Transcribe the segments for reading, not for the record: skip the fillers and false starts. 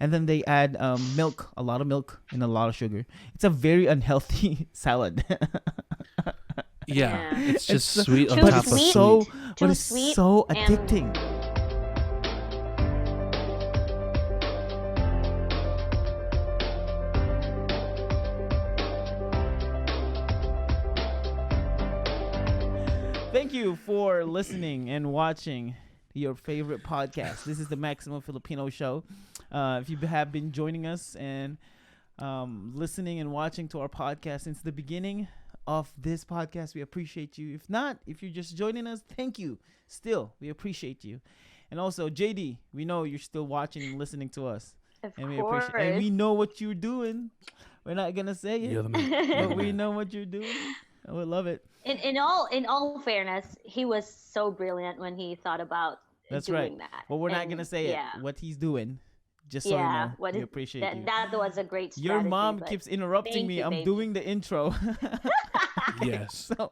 and then they add milk, a lot of milk, and a lot of sugar. It's a very unhealthy salad. Yeah, it's just It's sweet on too top of sweet. so, sweet. but Too it's sweet so and- addicting. Thank you for listening and watching your favorite podcast. This is the Maximum Filipino Show. If you have been joining us and listening and watching to our podcast since the beginning of this podcast, we appreciate you. If not, if you're just joining us, thank you. Still, we appreciate you. And also, JD, we know you're still watching and listening to us. Of And we course. appreciate, and we know what you're doing. We're not gonna say it, You're the man. You're but the we man. know what you're doing. I would love it. In all fairness, he was so brilliant when he thought about That's doing right. that. But we're not And gonna say yeah, it. What he's doing, just so you yeah. know, What we is appreciate that? you. That was a great strategy. Your mom but- keeps interrupting Thank me. you, I'm babe. doing the intro. Yes. So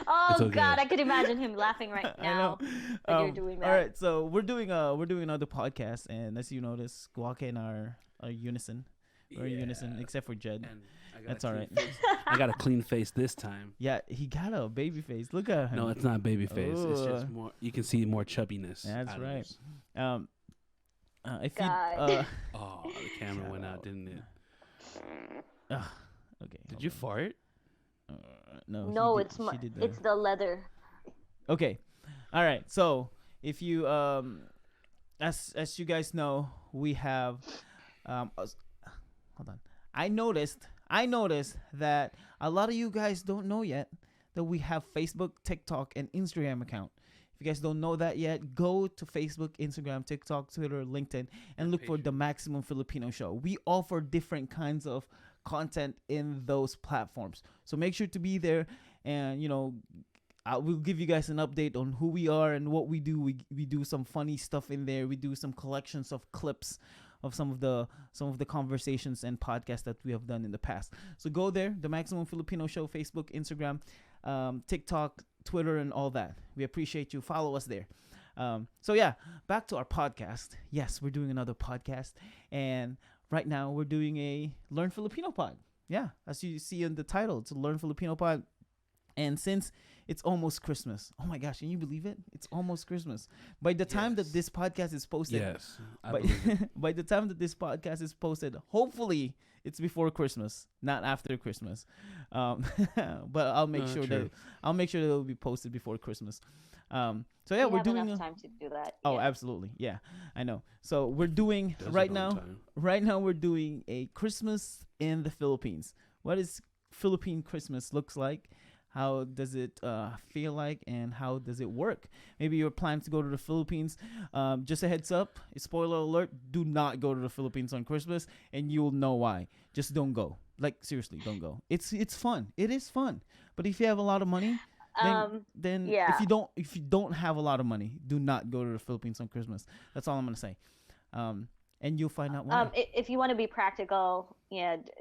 Oh It's okay. God, I could imagine him laughing right I know. now. when you're doing that. All right, so we're doing another podcast, and as you notice, WAKKA and are unison. We're in unison, except for Jed. And I got That's a all clean right. face. I got a clean face this time. Yeah, he got a baby face. Look at him. No, it's not baby face. It's Ooh. just more. You can see more chubbiness. That's out of right. this. If God. you Oh, the camera went out, didn't it? okay. Did hold you on. fart? No. No, he did- it's she did it's the leather. Okay. All right. So if you as you guys know, we have hold on. I noticed that a lot of you guys don't know yet that we have Facebook, TikTok, and Instagram account. If you guys don't know that yet, go to Facebook, Instagram, TikTok, Twitter, LinkedIn, and look for the Maximum Filipino Show. We offer different kinds of content in those platforms. So make sure to be there, and I will give you guys an update on who we are and what we do. We do some funny stuff in there. We do some collections of clips of some of the conversations and podcasts that we have done in the past. So go there, the Maximum Filipino Show, Facebook, Instagram, TikTok, Twitter, and all that. We appreciate you. Follow us there. So yeah, back to our podcast. Yes, we're doing another podcast, and right now we're doing a Learn Filipino pod. Yeah, as you see in the title, it's a Learn Filipino pod. And since it's almost Christmas, oh my gosh, can you believe it? It's almost Christmas. By the time that Yes. this podcast is posted, Yes. I by, believe it. by the time that this podcast is posted, hopefully it's before Christmas, not after Christmas. But I'll make sure true. that it'll be posted before Christmas. So yeah, We we're have doing enough time to do that. Oh, yeah. absolutely. Yeah, I know. So we're doing Does it right on now. time. Right now we're doing a Christmas in the Philippines. What is Philippine Christmas looks like? How does it feel like, and how does it work? Maybe you're planning to go to the Philippines. Just a heads up, spoiler alert, do not go to the Philippines on Christmas, and you'll know why. Just don't go. Like, seriously, don't go. It's fun. It is fun. But if you have a lot of money, then yeah. if you don't have a lot of money, do not go to the Philippines on Christmas. That's all I'm gonna say. And you'll find out why. If you want to be practical,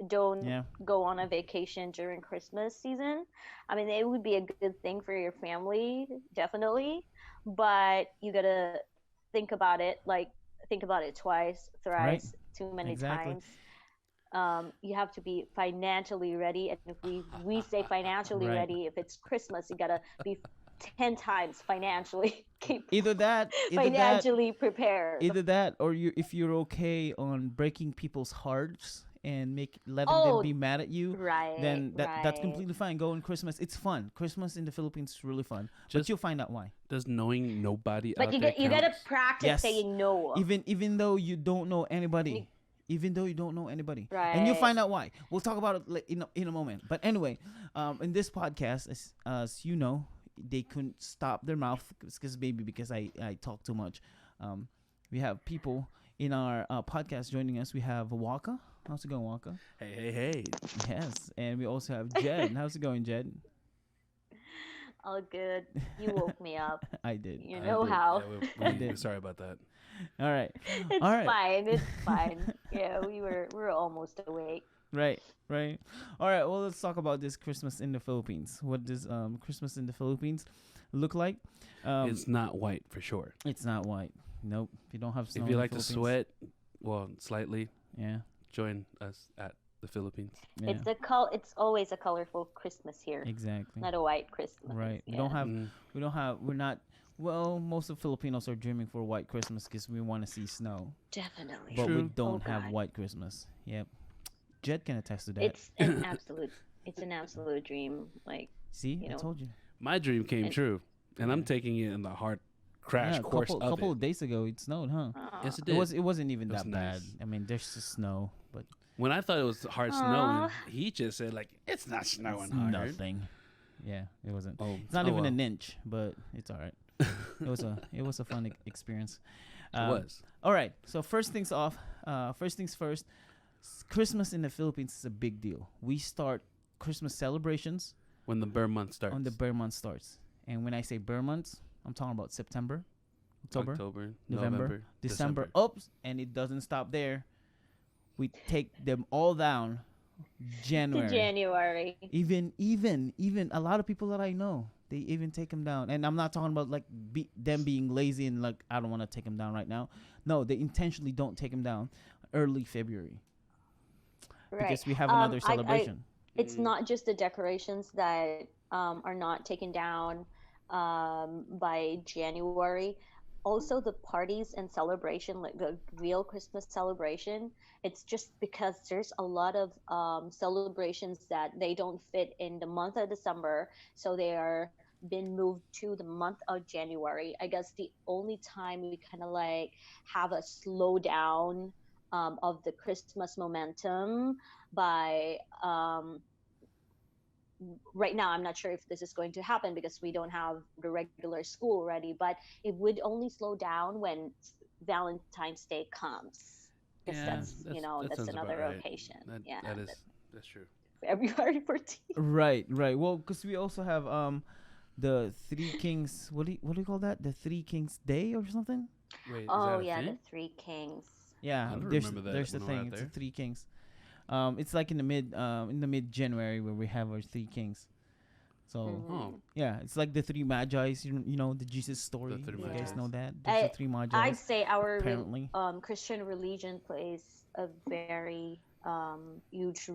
don't Yeah. go on a vacation during Christmas season. I mean, it would be a good thing for your family, definitely, but you gotta think about it twice, thrice, too many Exactly. times. You have to be financially ready, and if we say financially Right. ready, if it's Christmas, you gotta be 10 times financially Either that, prepared. either that, or if you're okay on breaking people's hearts and letting Oh, them be mad at you, right, then that's right. completely fine. Go on Christmas. It's fun. Christmas in the Philippines is really fun. But Just- you'll find out why. Does knowing nobody But out you there you gotta counts? practice Yes. saying no. Even though you don't know anybody. Even though you don't know anybody, and you'll Right. find out why. We'll talk about it in a moment. But anyway, in this podcast, as you know, they couldn't stop their mouth because I talk too much. We have people in our podcast joining us. We have WAKKA. How's it going, WAKKA? Hey. Yes, and we also have Jed. How's it going, Jed? All good. You woke me up. I did. You I know did. how. Yeah, I did. we're sorry about that. All right. It's All right. fine. It's fine. Yeah, we were almost awake. Right. All right. Well, let's talk about this Christmas in the Philippines. What does Christmas in the Philippines look like? It's not white for sure. It's not white. Nope. If you don't have snow If in you the like to Philippines- sweat, well, slightly, Yeah. join us at the Philippines. Yeah. It's always a colorful Christmas here, Exactly. not a white Christmas. Right. We Yeah. don't have. Mm, We're not. Well, most of Filipinos are dreaming for white Christmas because we want to see snow, Definitely. but we True. don't Oh, have God. white Christmas. Yep. Jed can attest to that. It's an absolute dream. Like, See, you I know, told you. my dream came And- true, and I'm Yeah. taking it in the hard crash Yeah, course couple of of it. days ago it snowed, huh? Yes, it It did. was. It wasn't even It was that bad. nice. I mean, there's just snow, but When I thought it was hard Aw. snowing, he just said like it's not it's snowing hard. nothing. Yeah, it wasn't. Oh, It's not oh even well. an inch, but it's all right. It was a fun experience. It was. All right. So first things off. First things first. Christmas in the Philippines is a big deal. We start Christmas celebrations When the burn month starts. on the bear month starts, and when I say bear months, I'm talking about September, October, October, November, December. Oops, and it doesn't stop there. We take them all down. to January. January. Even a lot of people that I know, they even take them down. And I'm not talking about like them being lazy and like I don't want to take them down right now. No, they intentionally don't take them down early February Right. because we have another I- celebration. It's not just the decorations that are not taken down by January. Also, the parties and celebration, like the real Christmas celebration, it's just because there's a lot of celebrations that they don't fit in the month of December, so they are been moved to the month of January. I guess the only time we kind of like have a slowdown of the Christmas momentum by right now. I'm not sure if this is going to happen because we don't have the regular school ready, but it would only slow down when Valentine's Day comes, because Yeah, that's that that's sounds about another right. occasion. Yeah, That's true. February 14th. Right. Well, because we also have the Three Kings. What do you call that? The Three Kings Day or something? Wait, Oh is that yeah, a the thing? Three Kings. Yeah, I don't there's remember that there's the when we were thing. out It's the there. Three Kings. It's like in the mid January where we have our Three Kings. So Mhm. Oh, yeah, it's like the three magi's. You know the Jesus story. three You guys Magi's. know that? There's the three magi's. I'd say our apparently. Christian religion plays a very huge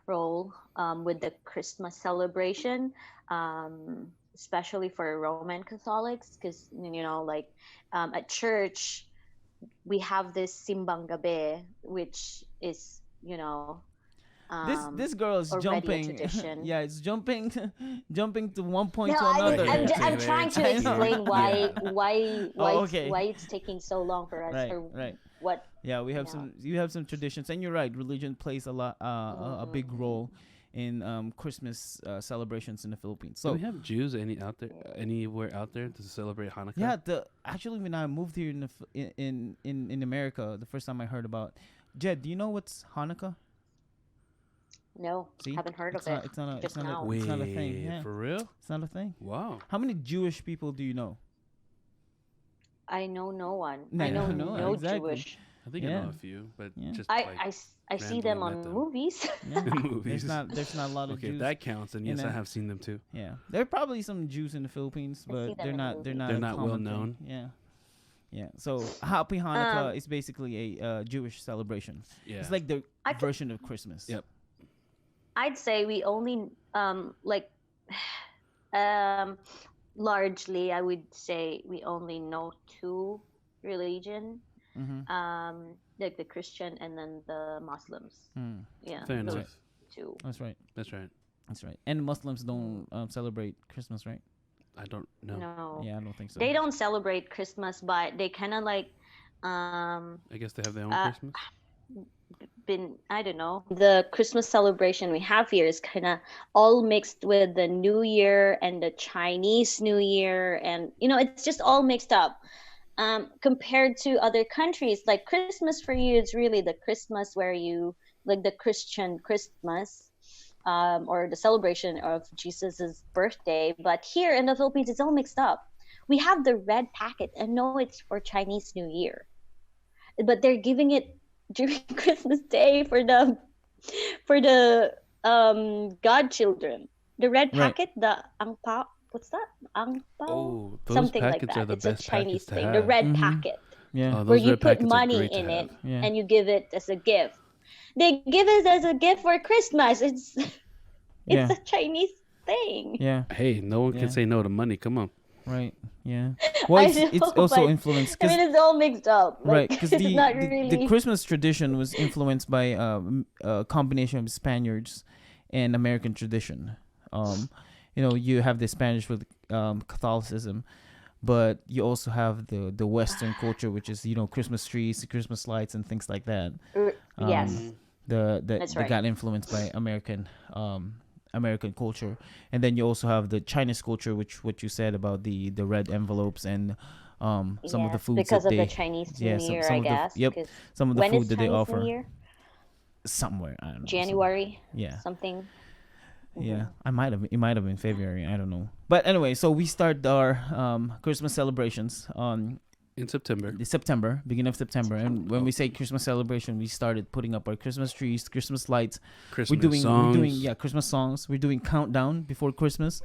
role with the Christmas celebration, especially for Roman Catholics, because like at church we have this simbang gabi, which is This girl is already a jumping. tradition. Yeah, it's jumping, jumping to one point No, to another. I'm trying to I know. explain Yeah. why Oh, okay. why it's taking so long for us, Right, or right. what. Yeah, we have Yeah. you have some traditions, and you're right. Religion plays a big role in Christmas celebrations in the Philippines. do So we have Jews anywhere out there to celebrate Hanukkah? yeah, actually when I moved here in America, the first time I heard about Jed, do you know what's Hanukkah? No, See? haven't heard It's of not- it. it's not a- just it's not a- now. Wait, It's not a thing, yeah. for real? It's not a thing. Wow. How many Jewish people do you know? I know no one. No, I know no, no exactly. Jewish. I think I Yeah. know a few, but Yeah. just I, like I, s- I see them randomly on met them. movies. Yeah. movies. There's not a lot of Okay, Jews. if that counts, then you yes, I know. have seen them too. Yeah, there are probably some Jews in the Philippines, I see but them they're in not. They're movies. not. They're a not well common thing. known. Yeah, yeah. So Happy Hanukkah is basically a Jewish celebration. Yeah. It's like the I c- version of Christmas. Yep. I'd say we only like um largely I would say we only know two religion, Mm-hmm. like the Christian and then the Muslims. Yeah, Fair those enough. two. That's right. That's right. That's right. And Muslims don't celebrate Christmas, right? I don't know. No, Yeah, I don't think so. they don't celebrate Christmas, but they kind of like I guess they have their own Uh, Christmas. I don't know. The Christmas celebration we have here is kind of all mixed with the New Year and the Chinese New Year, and it's just all mixed up. Compared to other countries, like Christmas for you, it's really the Christmas where you like the Christian Christmas, or the celebration of Jesus's birthday. But here in the Philippines, it's all mixed up. We have the red packet, and no, it's for Chinese New Year, but they're giving it during Christmas Day for the godchildren. The red Right. packet, the ang pao. What's that? Ang pao? Oh, those Something like packets that. are the It's best a Chinese packets to thing. have. The red Mhm. packet. Yeah. Oh, where those you red put packets are money great to in have. it Yeah. and you give it as a gift. They give it as a gift for Christmas. It's it's Yeah. a Chinese thing. Yeah. Hey, no one can Yeah. say no to money. Come on. Right. Yeah. Well, I it's know, also but influenced I because mean it's all mixed up. right, Like because it's not the really. Christmas tradition was influenced by a combination of Spaniards and American tradition. Um, you have the Spanish with Catholicism, but you also have the Western culture, which is Christmas trees, Christmas lights, and things like that. Yes, Hmm. that's They right. got influenced by American culture, and then you also have the Chinese culture, which what you said about the red envelopes and some of the Yes, foods because that of the they Chinese yeah New some Year, some I of the guess. yep Because some of the when is food that they Chinese New offer Year? somewhere I don't know January yeah. something. Yeah, Hmm. it might have been February. I don't know. But anyway, so we start our Christmas celebrations on In September. September, beginning of September, and when Oh, we say Christmas celebration, we started putting up our Christmas trees, Christmas lights. Christmas We're doing songs. yeah Christmas songs. We're doing countdown before Christmas.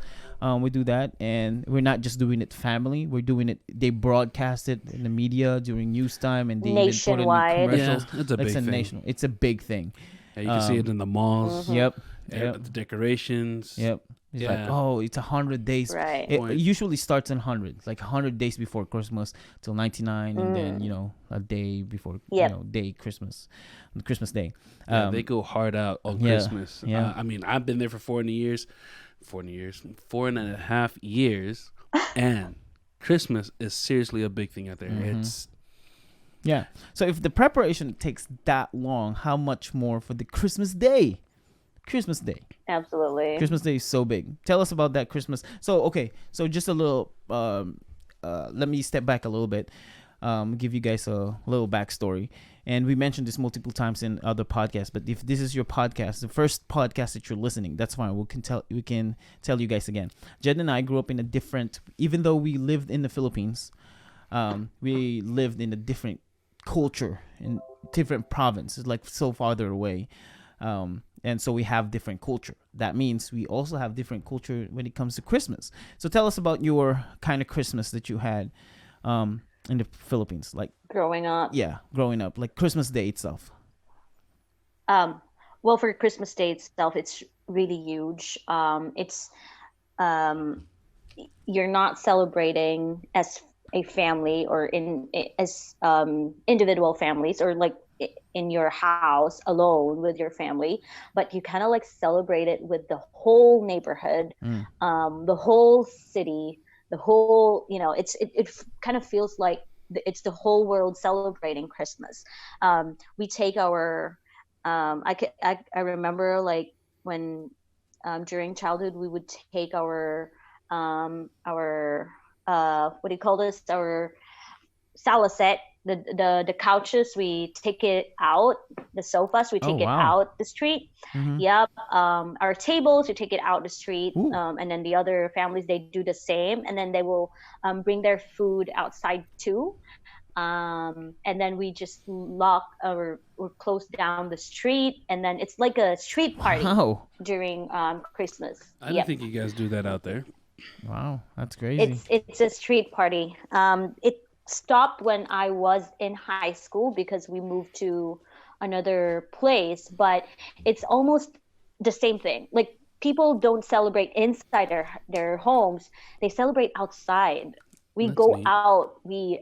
We do that, and we're not just doing it family. We're doing it. They broadcast it in the media during news time, and they even put it in Nationwide. Yeah, commercials. it's a Like big thing. national. It's a big thing. Yeah, you can see it in the malls. Hmm. Yep. Yep. The decorations. Yep. It's like, Yeah. oh, it's 100 days. Right. It Point. usually starts in 100, like 100 days before Christmas till 99, and then a day before Yep. day Christmas Day. Yeah, they go hard out on yeah, Christmas. yeah. I mean, I've been there for 4.5 years, and Christmas is seriously a big thing out there. Mhm. It's Yeah. So if the preparation takes that long, how much more for the Christmas Day? Christmas Day. Absolutely. Christmas Day is so big. Tell us about that Christmas. So okay, so just a little. Let me step back a little bit. Give you guys a little backstory. And we mentioned this multiple times in other podcasts. But if this is your podcast, the first podcast that you're listening, that's fine. We can tell you guys again. Jed and I grew up in a different. Even though we lived in the Philippines, we lived in a different culture in different provinces, like so farther away. And so we have different culture. That means we also have different culture when it comes to Christmas. So tell us about your kind of Christmas that you had in the Philippines, like Growing up. growing up, like Christmas Day itself. Well, for Christmas Day itself, it's really huge. It's um, you're not celebrating as a family or as individual families or like in your house alone with your family, but you kind of like celebrate it with the whole neighborhood, Mm. the whole city, the whole it kind of feels like it's the whole world celebrating Christmas. We take our I remember like when during childhood we would take our what do you call this, our sala set, the couches, we take it out, the sofas we Oh take it wow. out the street. Mm-hmm. Yep. Our tables we take it out the street. Ooh. And then the other families they do the same, and then they will bring their food outside too. And then we just lock or close down the street, and then it's like a street party Wow. during Christmas. I didn't think you guys do that out there. Wow. That's crazy. It's a street party. It stopped when I was in high school because we moved to another place, but it's almost the same thing. Like people don't celebrate inside their homes; they celebrate outside. We That's go neat. out. We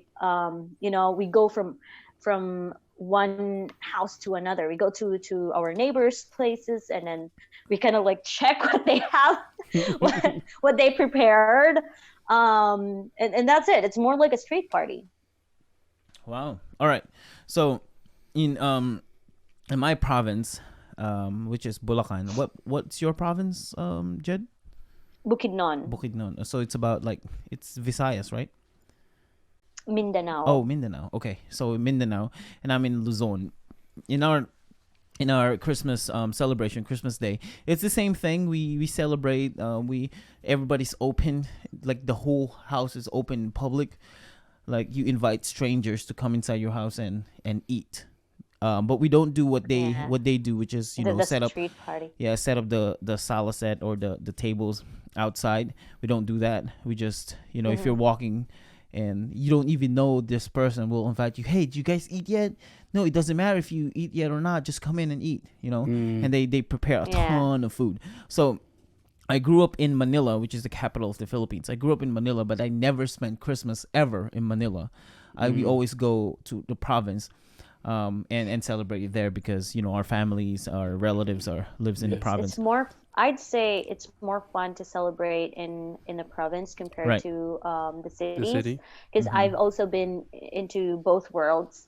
go from one house to another. We go to our neighbors' places, and then we kind of like check what they have, what they prepared, and that's it. It's more like a street party. Wow. All right. So in my province, which is Bulacan. What's your province, Jed? Bukidnon, Bukidnon. So it's about like it's Visayas, right? Mindanao. Oh, Mindanao. Okay. So Mindanao, and I'm in Luzon. In our Christmas celebration, Christmas Day, it's the same thing. We celebrate. Everybody's open. Like the whole house is open in public. Like you invite strangers to come inside your house and eat. But we don't do what they Yeah. do, which is the set up street party. set up the sala set or the tables outside. We don't do that. We just if you're walking and you don't even know this person will invite you. Hey, do you guys eat yet? No, it doesn't matter if you eat yet or not. Just come in and eat. And they prepare a ton of food. So I grew up in Manila, which is the capital of the Philippines. I grew up in Manila, but I never spent Christmas ever in Manila. We always go to the province, and celebrate it there because our families, our relatives lives in the province. It's more. I'd say it's more fun to celebrate in the province compared to the The cities, city. because I've also been into both worlds.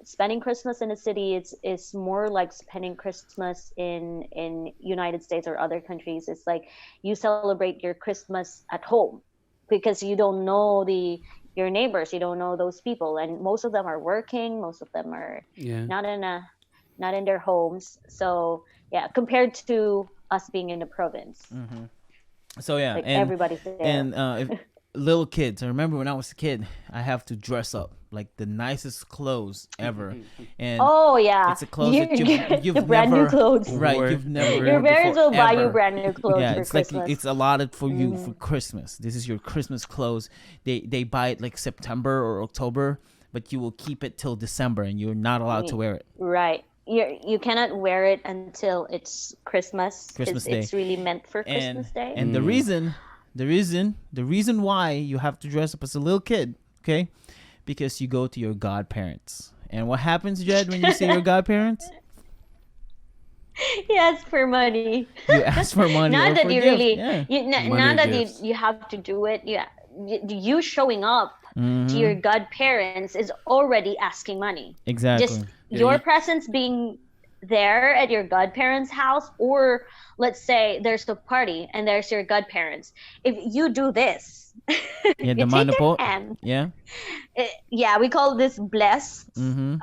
Spending Christmas in a city, it's more like spending Christmas in United States or other countries. It's like you celebrate your Christmas at home because you don't know your neighbors, you don't know those people, and most of them are working, most of them are Yeah. not in their homes. So yeah, compared to us being in the province, So yeah, like and everybody's there. if little kids, I remember when I was a kid, I have to dress up like the nicest clothes ever, and Oh yeah, it's a clothes that you've the brand never new clothes. right, Wore you've never ever. Your worn parents before, will buy you ever. brand new clothes Yeah, for it's like Christmas. it's allotted for you for Christmas. This is your Christmas clothes. They buy it like September or October, but you will keep it till December, and you're not allowed to wear it. Right. You cannot wear it until it's Christmas, Christmas because Day. it's really meant for And Christmas Day. and the reason why you have to dress up as a little kid, okay? Because you go to your godparents. And what happens, Jed, when you see your godparents? He asks for money. You ask for money or Not that for you gift. really, Yeah. Money not that gifts. you have to do it. Yeah, you showing up Mm-hmm. to your godparents is already asking money. Exactly. Just Yeah, your you- presence being there at your godparents' house, or let's say there's a party and there's your godparents. If you do this, Yeah, you the take their manipo. hand. Yeah. Yeah, we call this blessed. Mm-hmm.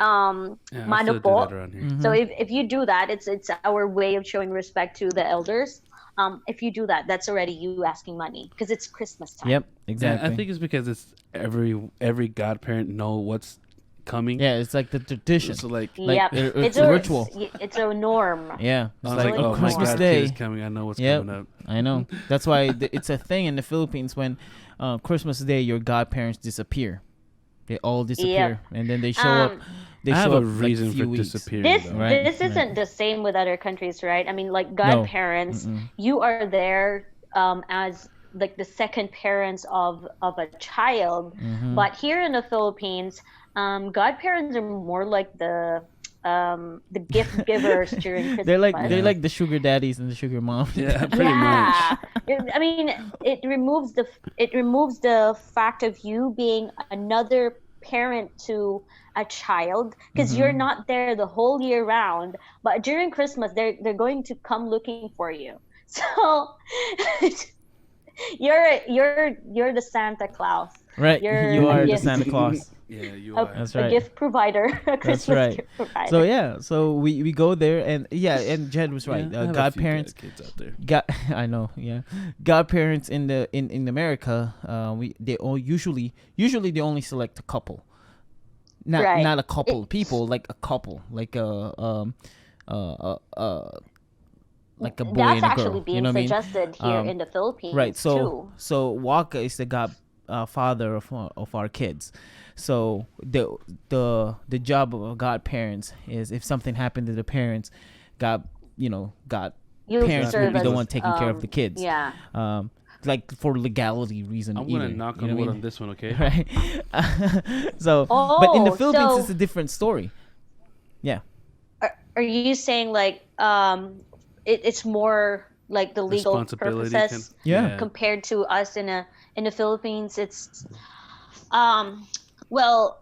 Yeah, I Mano still do po. that around here. Mm-hmm. So if you do that, it's our way of showing respect to the elders. If you do that, that's already you asking money because it's Christmas time. Yep, Yeah, exactly. I think it's because it's every godparent know what's coming. Yeah, it's like the tradition. So like, Yep. it's a ritual. It's a norm. Yeah, I it's was like like, on oh, my Christmas god, Day. kid is coming. I know what's Yep. coming up. I know. That's why it's a thing in the Philippines when Christmas Day your godparents disappear. They all disappear, and then they show up. They I have show a up like reason few for weeks. disappearing. This though. Right, this right. isn't the same with other countries, right? I mean, like godparents, you are there as like the second parents of a child, but here in the Philippines, godparents are more like the gift givers during Christmas. They're like the sugar daddies and the sugar moms. Yeah, pretty much. I mean, it removes the fact of you being another parent to a child, because you're not there the whole year round, but during Christmas they're going to come looking for you. So you're the Santa Claus. Right, You're you a are the gift- Santa Claus. Yeah, you a, are. That's a right. gift provider, a Christmas right. gift provider. So yeah, so we go there, and and Jed was right. Yeah, I have a few Godparents, kids out there. I know, yeah. Godparents in America, they all usually they only select a couple, not Right. not a couple of people, like a couple, like like a boy That's and a girl. actually being You know what I mean? suggested here in the Philippines, Right. too. So WAKKA is the father of our kids. So the job of godparents is if something happened to the parents, God You parents will serve be the as, one taking care of the kids. Yeah. Like for legality reason. I'm gonna either, knock you know on what I wood mean? on this one, okay? Right. So, but in the Oh, Philippines, so- it's a different story. Yeah. Are you saying like it's more like the legal Responsibility. purposes Yeah. compared to us in the Philippines? It's well,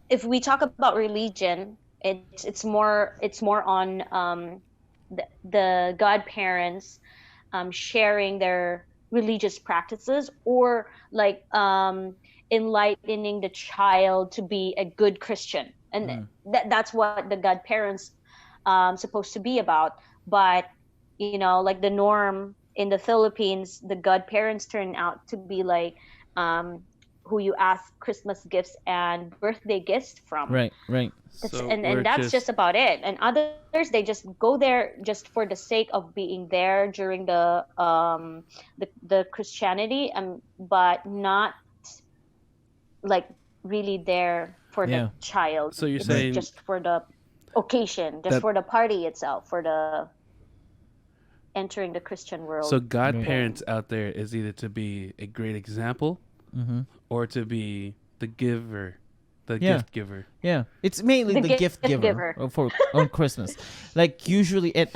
if we talk about religion, it's more on the godparents sharing their religious practices, or like enlightening the child to be a good Christian, and that's what the godparents supposed to be about. But like the norm in the Philippines, the godparents turn out to be like who you ask Christmas gifts and birthday gifts from. Right. So And we're that's just about it. And others, they just go there just for the sake of being there during the Christianity, but not like really there for the Yeah. child. So you're It's saying just for the occasion, just that for the party itself, for the entering the Christian so world godparents thing. out there is either to be a great example Mm-hmm. or to be the giver, the Yeah. gift giver. Yeah, it's mainly The the gift gift giver giver. for on Christmas. Like usually, and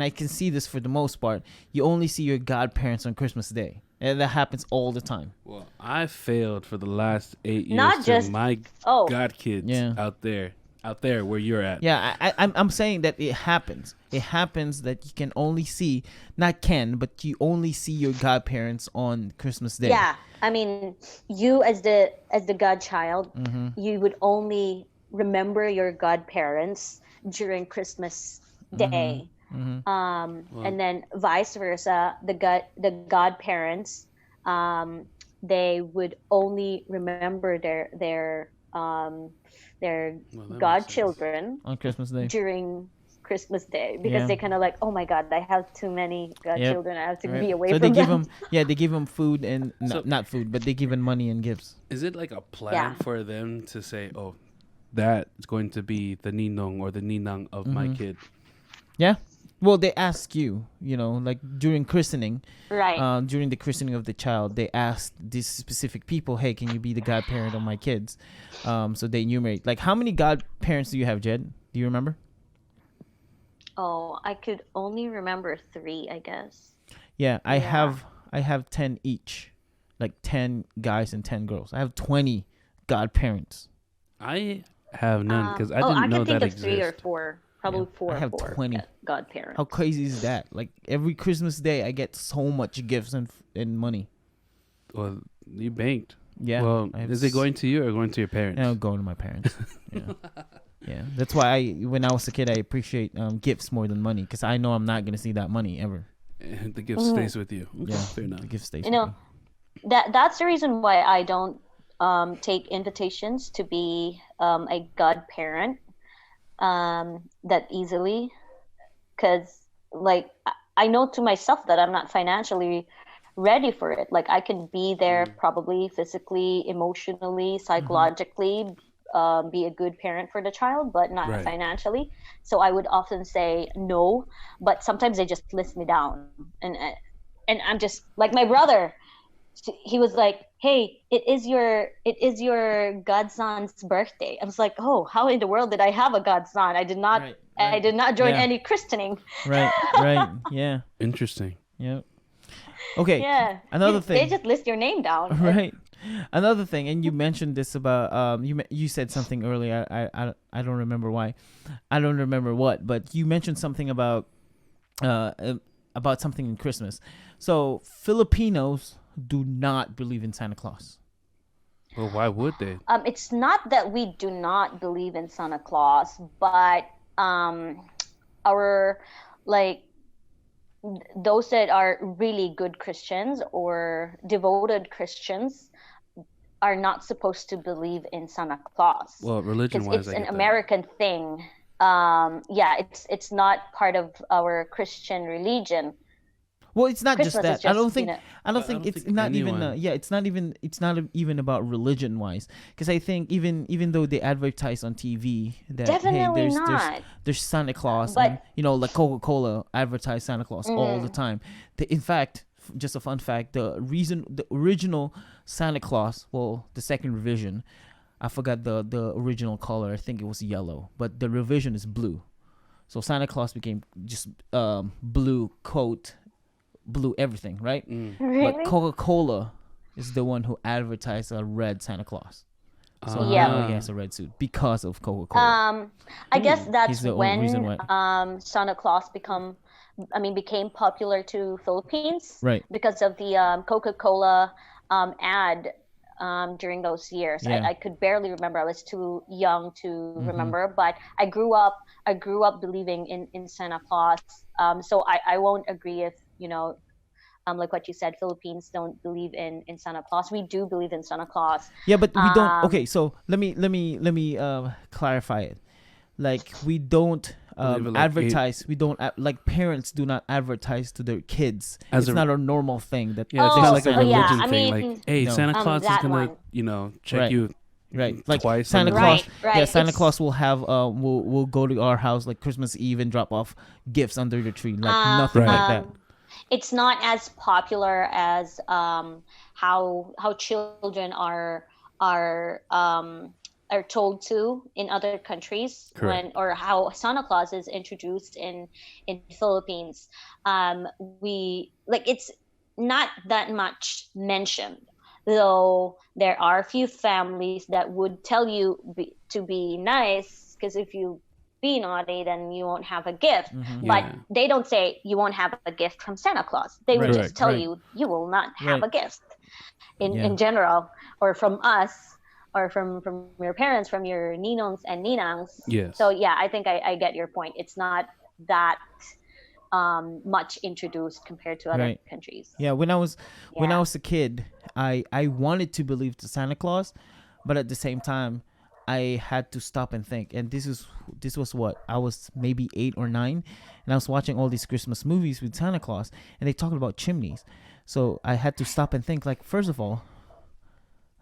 I can see this for the most part. You only see your godparents on Christmas Day, and that happens all the time. Well, I failed for the last 8 years Not to just my oh god kids Yeah. out there where you're at. Yeah, I'm saying that it happens. It happens that you can only see, not can, but you only see your godparents on Christmas Day. yeah. I mean, you as the godchild, you would only remember your godparents during Christmas Day. Well, And then vice versa, the godparents, they would only remember their well, that makes sense. godchildren On Christmas Day. during Christmas Day because Yeah. they kind of like, oh my God, I have too many godchildren. I have to Right. be away So from they give them. them, yeah, they give them food and So- not food, but they give them money and gifts. Is it like a plan Yeah. for them to say, "Oh, that is going to be the ninong or the ninang of my kid"? Yeah. Well, they ask you, like during christening, Right. during the christening of the child, they asked these specific people, hey, can you be the godparent of my kids? So they enumerate. Like, how many godparents do you have, Jed? Do you remember? Oh, I could only remember 3, I guess. Yeah, I Yeah. have 10 each, like 10 guys and 10 girls. I have 20 godparents. I have none because I I didn't know could think that of 3 or exists. 4, probably Yeah, 4 I or have 4 20. godparents. How crazy is that? Like every Christmas Day, I get so much gifts and money. Well, you banked. Yeah. Well, I have is it going to you or going to your parents? No, going to my parents. Yeah. Yeah. That's why when I was a kid, I appreciate gifts more than money because I know I'm not gonna see that money ever. And the gift stays with you. Yeah. Fair enough. The gift stays. You with know, me. that's the reason why I don't take invitations to be a godparent that easily, because like I know to myself that I'm not financially ready for it. Like I can be there probably physically, emotionally, psychologically, be a good parent for the child, but not Right. financially. So I would often say no, but sometimes they just list me down, and I'm just like my brother. He was like, "Hey, it is your godson's birthday." I was like, "Oh, how in the world did I have a godson? I did not. Right, I right. did not join Yeah. any christening." Right. Right. Yeah. Interesting. Yeah. Okay. Yeah. Another They thing. just list your name down. Right. Another thing, and you mentioned this about you said something earlier. I don't remember why, I don't remember what, but you mentioned something about something in Christmas. So Filipinos do not believe in Santa Claus. Well, why would they? It's not that we do not believe in Santa Claus, but our like those that are really good Christians or devoted Christians are not supposed to believe in Santa Claus. Well, Because religion-wise, it's I an get that. American thing. Yeah, it's not part of our Christian religion. Well, it's not Christmas just that. is I don't just, think. you know- I don't I think don't it's think not even. anyone- Yeah, it's not even. It's not even about religion wise. Because I think even though they advertise on TV that Definitely hey, not. there's Santa Claus, But- and like Coca-Cola advertise Santa Claus all the time. In fact, just a fun fact: the original Santa Claus, well, the second revision, I forgot the original color. I think it was yellow, but the revision is blue. So Santa Claus became just blue coat, blue everything, right? Really? But Coca-Cola is the one who advertised a red Santa Claus. So Yeah. now he has a red suit because of Coca-Cola. I guess that's He's the only reason when why. Santa Claus became popular to Philippines, Right. because of the Coca-Cola ad during those years. Yeah. I could barely remember. I was too young to remember, but I grew up believing in Santa Claus. So I won't agree if like what you said, Philippines don't believe in Santa Claus. We do believe in Santa Claus. Yeah, but we don't. Um, Okay, so let me clarify it. like we don't Believe it, like, advertise. We don't like parents do not advertise to their kids. As It's a not a normal thing that yeah, it's Oh, not this is like a oh Santa yeah. Claus. religion I thing. mean, Like, hey, No. Santa Claus is that gonna, one. check Right. you Right, like twice Santa on the Claus. Right, week. right. Yeah, Santa It's Claus will have will go to our house like Christmas Eve and drop off gifts under the tree. Like um nothing Right. like that. it's not as popular as how children are told to in other countries Correct. when or how Santa Claus is introduced in Philippines. We like it's not that much mentioned, though there are a few families that would tell you to be nice because if you be naughty then you won't have a gift, Mm-hmm. but Yeah. they don't say you won't have a gift from Santa Claus. They would Right. just tell Right. you you will not have Right. a gift Yeah. in general, or from us, or from your parents, from your ninongs and ninangs. Yes. So yeah, I think I get your point. It's not that much introduced compared to other Right. countries. Yeah. When I was Yeah. a kid, I wanted to believe to Santa Claus, but at the same time, I had to stop and think. And this was what I was maybe 8 or 9, and I was watching all these Christmas movies with Santa Claus, and they talked about chimneys. So I had to stop and think. Like, first of all,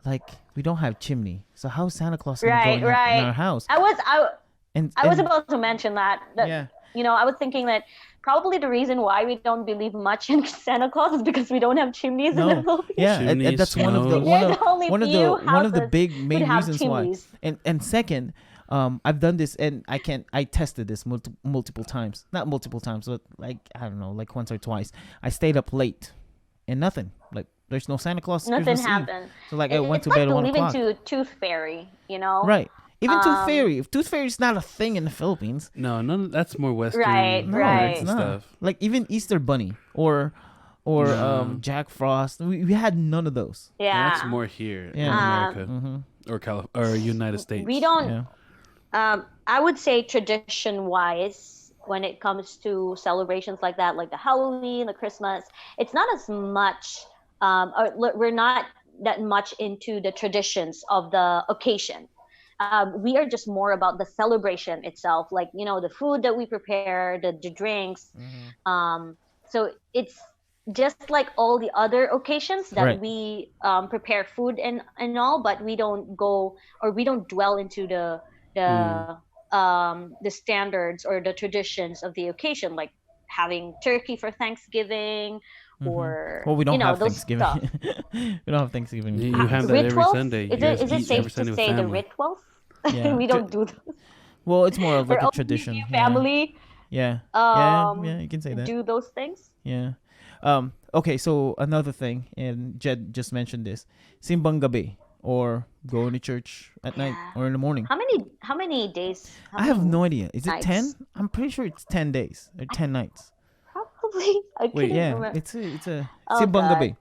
like we don't have chimney, so how's Santa Claus gonna go Right, in our right. house? I was I was And about to mention that yeah, I was thinking that probably the reason why we don't believe much in Santa Claus is because we don't have chimneys in the no, Philippines. yeah, and Chimneys, that's one of the snows. one There's of only one of the few one of the houses big would main have reasons why. chimneys. And second, I've done this and I tested this multiple times, not multiple times, but like I don't know, like once or twice. I stayed up late and nothing. Like there's no Santa Claus Nothing Christmas Eve. happened. So like I went It's to like bed at 1 believing o'clock. to Tooth Fairy, Right. Even Tooth Um, Fairy. If Tooth Fairy is not a thing in the Philippines. No, none of that's more Western. Right, No, right. it's not. Stuff. Like even Easter Bunny or No. Jack Frost. We had none of those. Yeah. That's more here in Yeah. America Mm-hmm. or United States. We don't. Yeah. I would say tradition-wise, when it comes to celebrations like that, like the Halloween, the Christmas, it's not as much. We're not that much into the traditions of the occasion. We are just more about the celebration itself, like the food that we prepare, the drinks. Mm-hmm. So it's just like all the other occasions that Right. we prepare food and all, but we don't go or we don't dwell into the standards or the traditions of the occasion, like having turkey for Thanksgiving or Well, we don't have those Thanksgiving. stuff. We don't have Thanksgiving. You have that every Rituals? Sunday. You Is guys it eat safe every to Sunday with say the family. rituals? Yeah. We don't do those. Well, it's more of like We're a only tradition. you Yeah. family Yeah. Yeah. um Yeah. You can say that. do those things. Yeah. Okay. So another thing, and Jed just mentioned this: simbang gabi, or going to church at night Yeah. or in the morning. How many days? How I have many no idea. Is it 10? nights? I'm pretty sure it's 10 days or 10 nights. Probably. I Wait, couldn't Yeah. remember. It's a Oh, simbang God. gabi.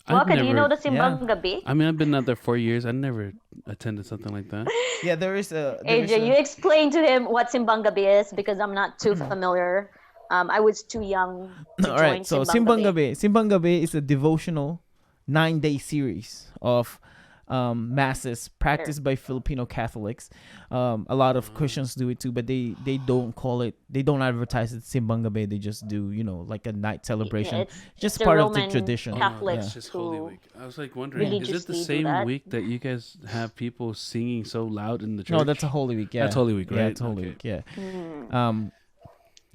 I've Waka, do you know never- the Simbang Gabi? I mean, I've been out there 4 years. I never attended something like that. Yeah. There is a. There is AJ, you a explain to him what Simbang Gabi is because I'm not too familiar. I was too young to All join right. So Simbang Gabi. Simbang gabi is a devotional 9-day series of masses practiced by Filipino Catholics. A lot of Christians do it too, but they don't call it. They don't advertise it simbang gabi. They just do like a night celebration. It's Just the part of the Roman tradition. Catholic It's just Holy who Week. I was like wondering, is it religiously the do same that. week that you guys have people singing so loud in the church? No, that's a Holy Week. Yeah, That's Holy Week, Yeah, right? it's Holy Okay. Week. Yeah. Hmm.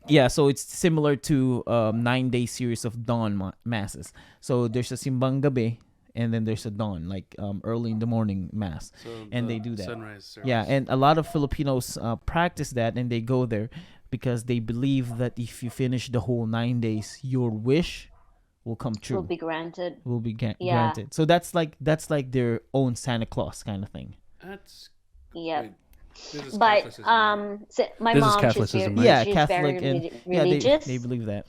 Yeah, so it's similar to 9-day series of dawn masses. So there's a simbang gabi, and then there's a dawn, like early in the morning mass. So And the they do that. Sunrise service. Yeah, and a lot of Filipinos practice that, and they go there because they believe that if you finish the whole 9 days, your wish will come true. Will be granted. Will be Yeah. granted. So that's like their own Santa Claus kind of thing. That's Yep. wait, this is But Catholicism, right? my This is mom, she's Catholicism, very, right? Yeah, she's Catholic very and religious. they believe that.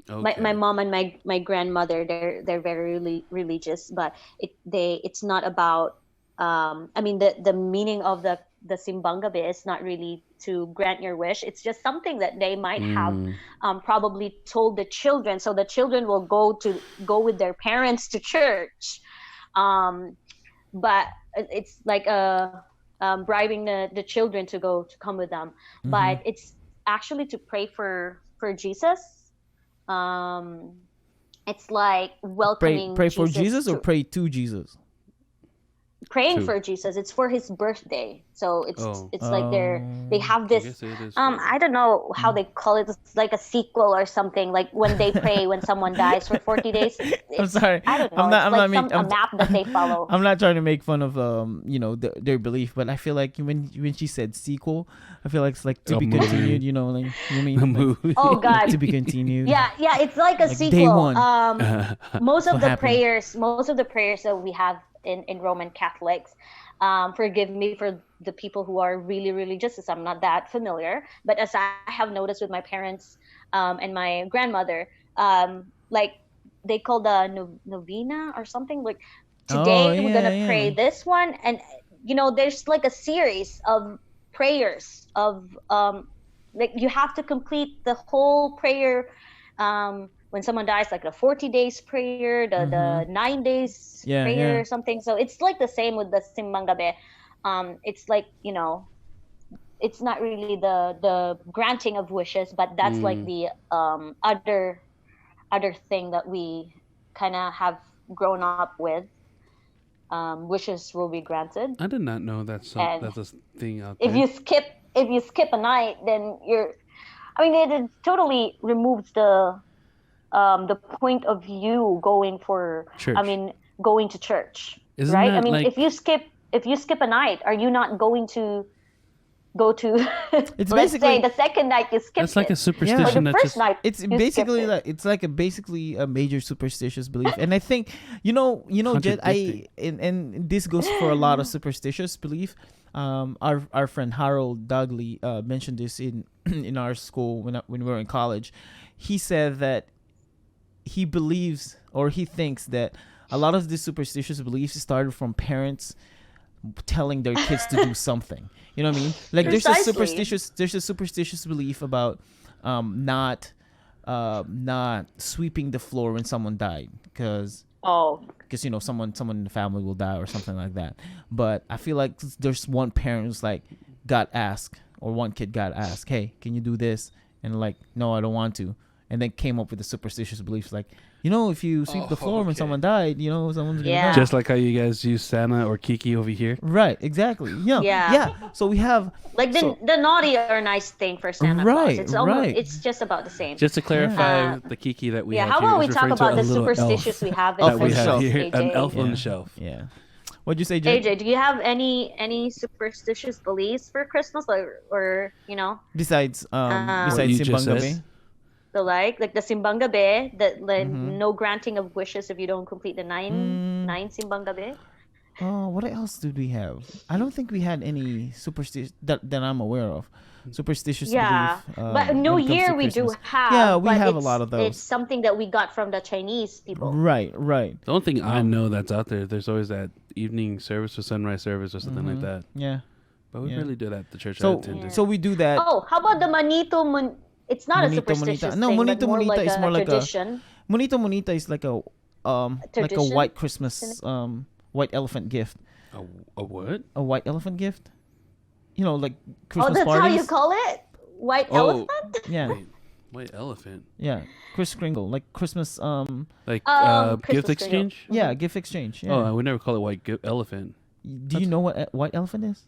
My Okay. mom and my grandmother, they're very religious, but it's not about I mean the meaning of the simbang gabi is not really to grant your wish. It's just something that they might have probably told the children, so the children will go with their parents to church. But it's like a bribing the children to come with them, but it's actually to pray for Jesus. Um, it's like welcoming Pray for Jesus or to pray to Jesus? praying Two. for Jesus. It's for his birthday, so Oh. it's like they have I this. guess it is. I don't know how they call it. It's like a sequel or something. Like when they pray when someone dies for 40 days. I'm sorry. I don't know. I'm not. It's I'm like not making. a map that they follow. I'm not trying to make fun of their belief, but I feel like when she said sequel, I feel like it's like to A be movie. continued. You know, like you The mean like, movie. Oh God. to be continued. Yeah, it's like a Like sequel. day one. Most what of the happened. most of the prayers that we have in Roman Catholics, forgive me for the people who are really religious, as I'm not that familiar, but as I have noticed with my parents, and my grandmother, like they call the novena or something. Like Oh today we're yeah, gonna yeah. pray this one, and there's like a series of prayers of like you have to complete the whole prayer, when someone dies, like the 40 days prayer, the 9 days Yeah, prayer yeah. or something. So it's like the same with the simbang gabi. It's like, it's not really the granting of wishes, but that's like the other thing that we kind of have grown up with. Wishes will be granted, I did not know and that's a thing out if there. you skip a night, then it totally removes the point of you going for, Church. going to church, Isn't right? that like If you skip a night, are you not going to go to It's let's basically- say the second night you skipped that's like a it, or superstition the that first just night It's you skipped basically it. like basically a major superstitious belief, and I think Jet, and this goes for a lot of superstitious belief. Our friend Harold Dudley mentioned this in in our school when we were in college. He said that he believes or he thinks that a lot of these superstitious beliefs started from parents telling their kids to do something. You know what I mean? Like Precisely. there's a superstitious belief about not sweeping the floor when someone died because Oh, someone in the family will die or something like that. But I feel like there's one parent who's like got asked, or one kid got asked, "Hey, can you do this?" And like, "No, I don't want to." And then came up with the superstitious beliefs like, if you sweep the floor when okay. someone died, someone's gonna Yeah. die. just like how you guys use Santa or Kiki over here. Right, exactly. Yeah. Yeah. So we have like the naughty or nice thing for Santa Right, Claus. It's almost right. it's just about the same. Just to clarify, Uh, the Kiki that we yeah. have How here about we is talk referring to about a the little superstitious elf we have in Elf that we on the have shelf. here, an AJ? elf on Yeah. the shelf. Yeah. What'd you say, Jay? AJ, do you have any superstitious beliefs for Christmas, or Besides What you just Simbang said. Gabi? the like the simbang gabi, that like Mhm. no granting of wishes if you don't complete the nine simbang gabi? Oh, what else did we have? I don't think we had any superstitious that I'm aware of. Superstitious Yeah, belief. but New when it comes to Year we do Christmas. have. Yeah, we but have a it's- lot of those. It's something that we got from the Chinese people. Right. The only thing I know that's out there, there's always that evening service or sunrise service or something like that. Yeah. But we Yeah. really do that at the church I So attended. so we do that. Oh, how about the manito? It's not Monito, a superstitious monita. No, thing, monito, but more monita like is more like a- tradition. Monito Monita is like a Tradition? white Christmas white elephant gift. A what? A white elephant gift. Like Oh, Christmas that's parties. how you call it? White Oh. elephant? Yeah. Wait, white elephant. Yeah. Chris Kringle, like Christmas Like Christmas gift kringle. exchange? yeah, gift exchange. Yeah. Oh, I would never call it elephant. Do you know what white elephant is?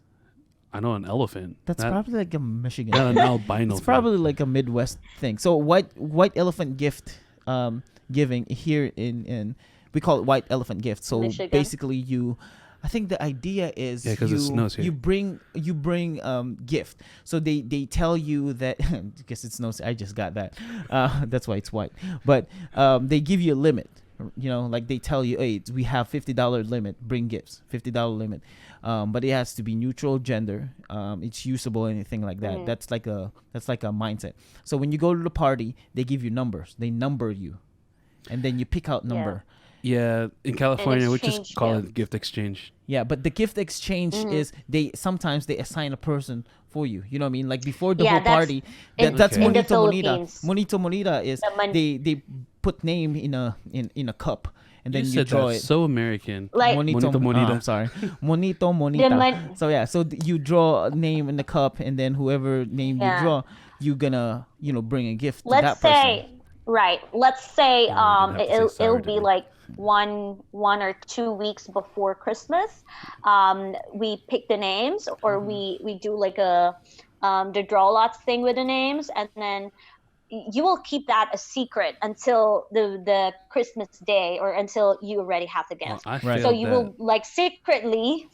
I know an elephant. That's not, probably like a Michigan. not an albino It's thing. probably like a Midwest thing. So white elephant gift giving here in we call it white elephant gift. So Michigan? basically I think the idea is Yeah, 'cause it snows here. you bring gift. So they tell you that because it snows. I just got that. That's why it's white. But they give you a limit. Like they tell you, hey, we have $50 limit. Bring gifts. $50 limit. But it has to be neutral gender. It's usable, anything like that. Mm. That's like a mindset. So when you go to the party, they give you numbers. They number you, and then you pick out number. Yeah, in California, we just exchange call gifts. it gift exchange. Yeah, but the gift exchange is sometimes they assign a person for you. You know what I mean? Like before the Yeah, whole that's party, in- that's in the Monito Monita. Philippines. Monito Monita is The they put name in a cup, and then You you said draw that it. so American. Like Monito, Monito, monita. I'm sorry, monito, the monita. mon- So yeah, so you draw a name in the cup, and then whoever name you yeah. draw, you gonna bring a gift to Let's that person. say right. Let's say And then you didn't have to say it'll sorry to be me. like one or 2 weeks before Christmas. We pick the names, or we do like a the draw lots thing with the names, and then you will keep that a secret until the Christmas day, or until you already have the Well, gift. I Right. So failed you that. will like secretly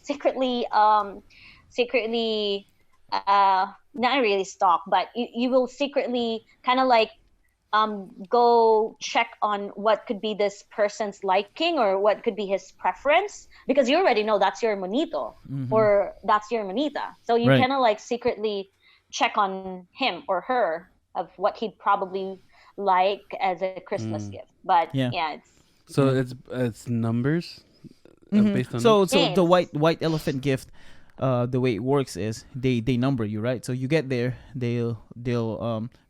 not really stalk, but you will secretly kind of like go check on what could be this person's liking, or what could be his preference, because you already know that's your monito, Mm-hmm. or that's your monita. So you Right. kind of like secretly check on him or her of what he'd probably like as a Christmas Mm. gift. But Yeah. yeah, it's So Yeah. it's numbers Mhm. based on So the names. white elephant gift, the way it works is they number you, right? So you get there, they'll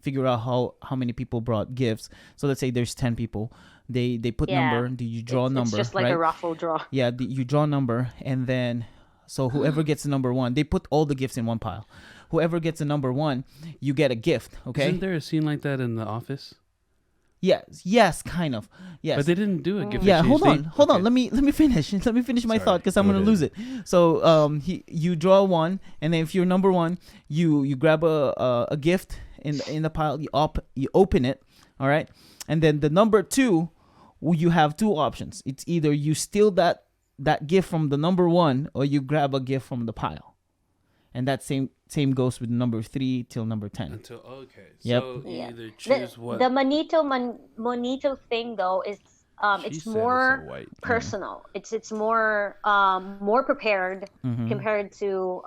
figure out how many people brought gifts. So let's say there's 10 people. They put Yeah. number. You draw a It's number, just like right? a raffle draw. Yeah, you draw a number, and then so whoever gets the number one, they put all the gifts in one pile. Whoever gets the number one, you get a gift. Okay. Isn't there a scene like that in The Office? Yes, kind of. Yes. But they didn't do a gift Yeah, exchange. hold on. Okay. Let me finish. Let me finish my Sorry, thought, because I'm go gonna ahead. lose it. So you draw one, and then if you're number one, you grab a gift in the pile. You open it, all right, and then the number two, you have two options. It's either you steal that gift from the number one, or you grab a gift from the pile, and that same goes with number 3 till number 10. Until okay. Yep. So you Yeah. either choose what The monito thing though is she it's said more is a white. personal. It's more more prepared Mm-hmm. compared to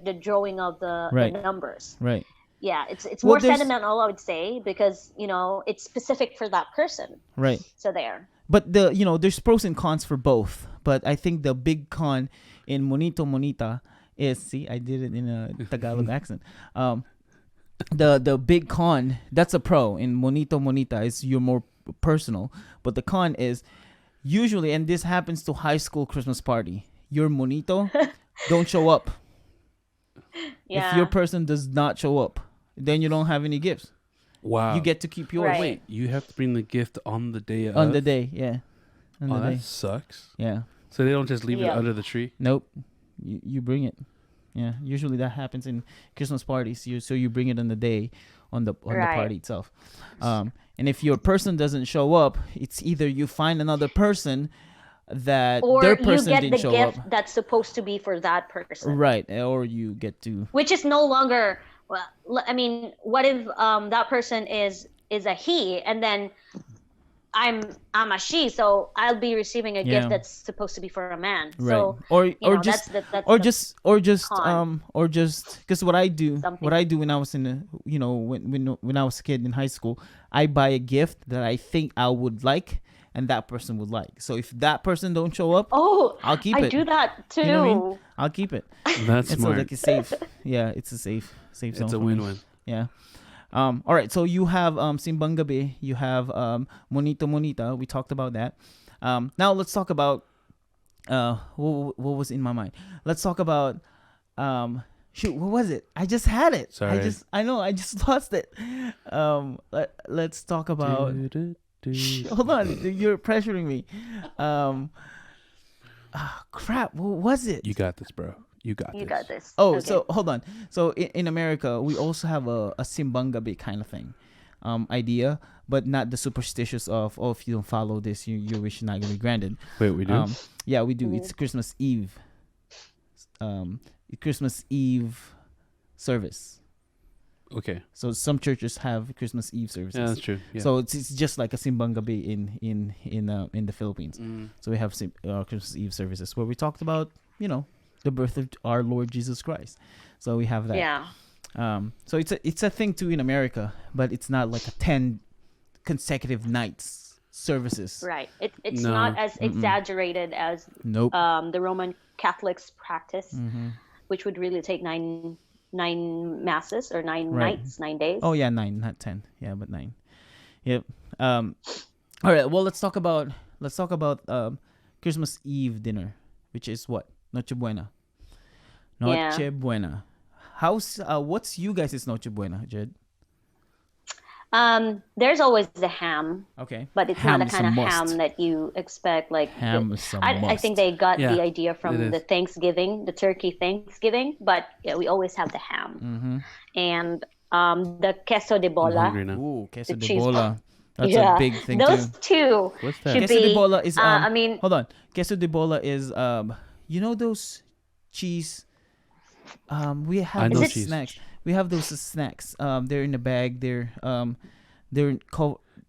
the drawing of the Right. numbers. Right. Yeah, it's Well, more there's- sentimental, I would say, because it's specific for that person. Right. So there. But there's pros and cons for both. But I think the big con in Monito Monita is, see, I did it in a Tagalog accent. The big con, that's a pro in Monito Monita, is you're more personal. But the con is usually, and this happens to high school Christmas party, your Monito don't show up. Yeah. If your person does not show up, then you don't have any gifts. Wow. You get to keep yours. Right. Wait, you have to bring the gift on the day of. On the day, yeah. On Oh, the day, that sucks. yeah. So they don't just leave it Yeah. under the tree. Nope. You bring it. Yeah. Usually that happens in Christmas parties. So you bring it on the day, on the Right. party itself. And if your person doesn't show up, it's either you find another person that Or their you person get the didn't show gift up. that's supposed to be for that person. Right. Or you get to. Which is no longer, well, I mean, what if that person is a he, and then I'm a she, so I'll be receiving a Yeah. gift that's supposed to be for a man. Right. So or just that's or the just con. because what I do Something. when I was in the when I was a kid in high school, I buy a gift that I think I would like and that person would like. So if that person don't show up, Oh, I'll keep I it. do that too. You know what I mean? I'll keep it. That's It's so smart. like it's safe. Yeah, it's a safe zone. It's a for me. win-win. Yeah. All right. So you have Simbang Gabi. You have Monito Monita. We talked about that. Now let's talk about what was in my mind. Let's talk about shoot, what was it? I just had it. Sorry. I know. I just lost it. Let's talk about. Hold on, you're pressuring me. Crap. What was it? You got this, bro. You got You this. got this. Oh, Okay. so hold on. So in America, we also have a Simbang Gabi kind of thing, idea, but not the superstitious of, oh, if you don't follow this, your wish is not gonna be granted. Wait, we do? Yeah, we do. It's Christmas Eve. Christmas Eve service. Okay. So some churches have Christmas Eve services. Yeah, that's true. Yeah. So it's just like a Simbang Gabi in the Philippines. Mm. So we have Christmas Eve services where we talked about the birth of our Lord Jesus Christ. So we have that. Yeah. So it's a thing too in America, but it's not like a 10 consecutive nights services. Right. It's No. not as exaggerated as Nope. the Roman Catholics practice, Mm-hmm. which would really take nine masses or nine Right. nights, 9 days. Oh yeah, 9, not 10. Yeah, but 9. Yep. All right. Well, let's talk about let's talk about Christmas Eve dinner, which is what? Noche Buena. Yeah. Noche Buena. What's you guys' Noche Buena, Jed? There's always the ham, Okay. but it's Ham not the is a kind of must. ham that you expect. Like Ham is a I think must. they got Yeah, the idea it from is. the Thanksgiving, the turkey Thanksgiving, but yeah, we always have the ham Mm-hmm. and the queso de I'm bola, hungry now. Ooh, queso the de cheese. bola. That's Yeah, a big thing those too. two What's should that? Queso de be. bola is I mean, hold on. Queso de bola is you know those cheese we I have know those cheese. snacks. We have those snacks. They're in a bag. They're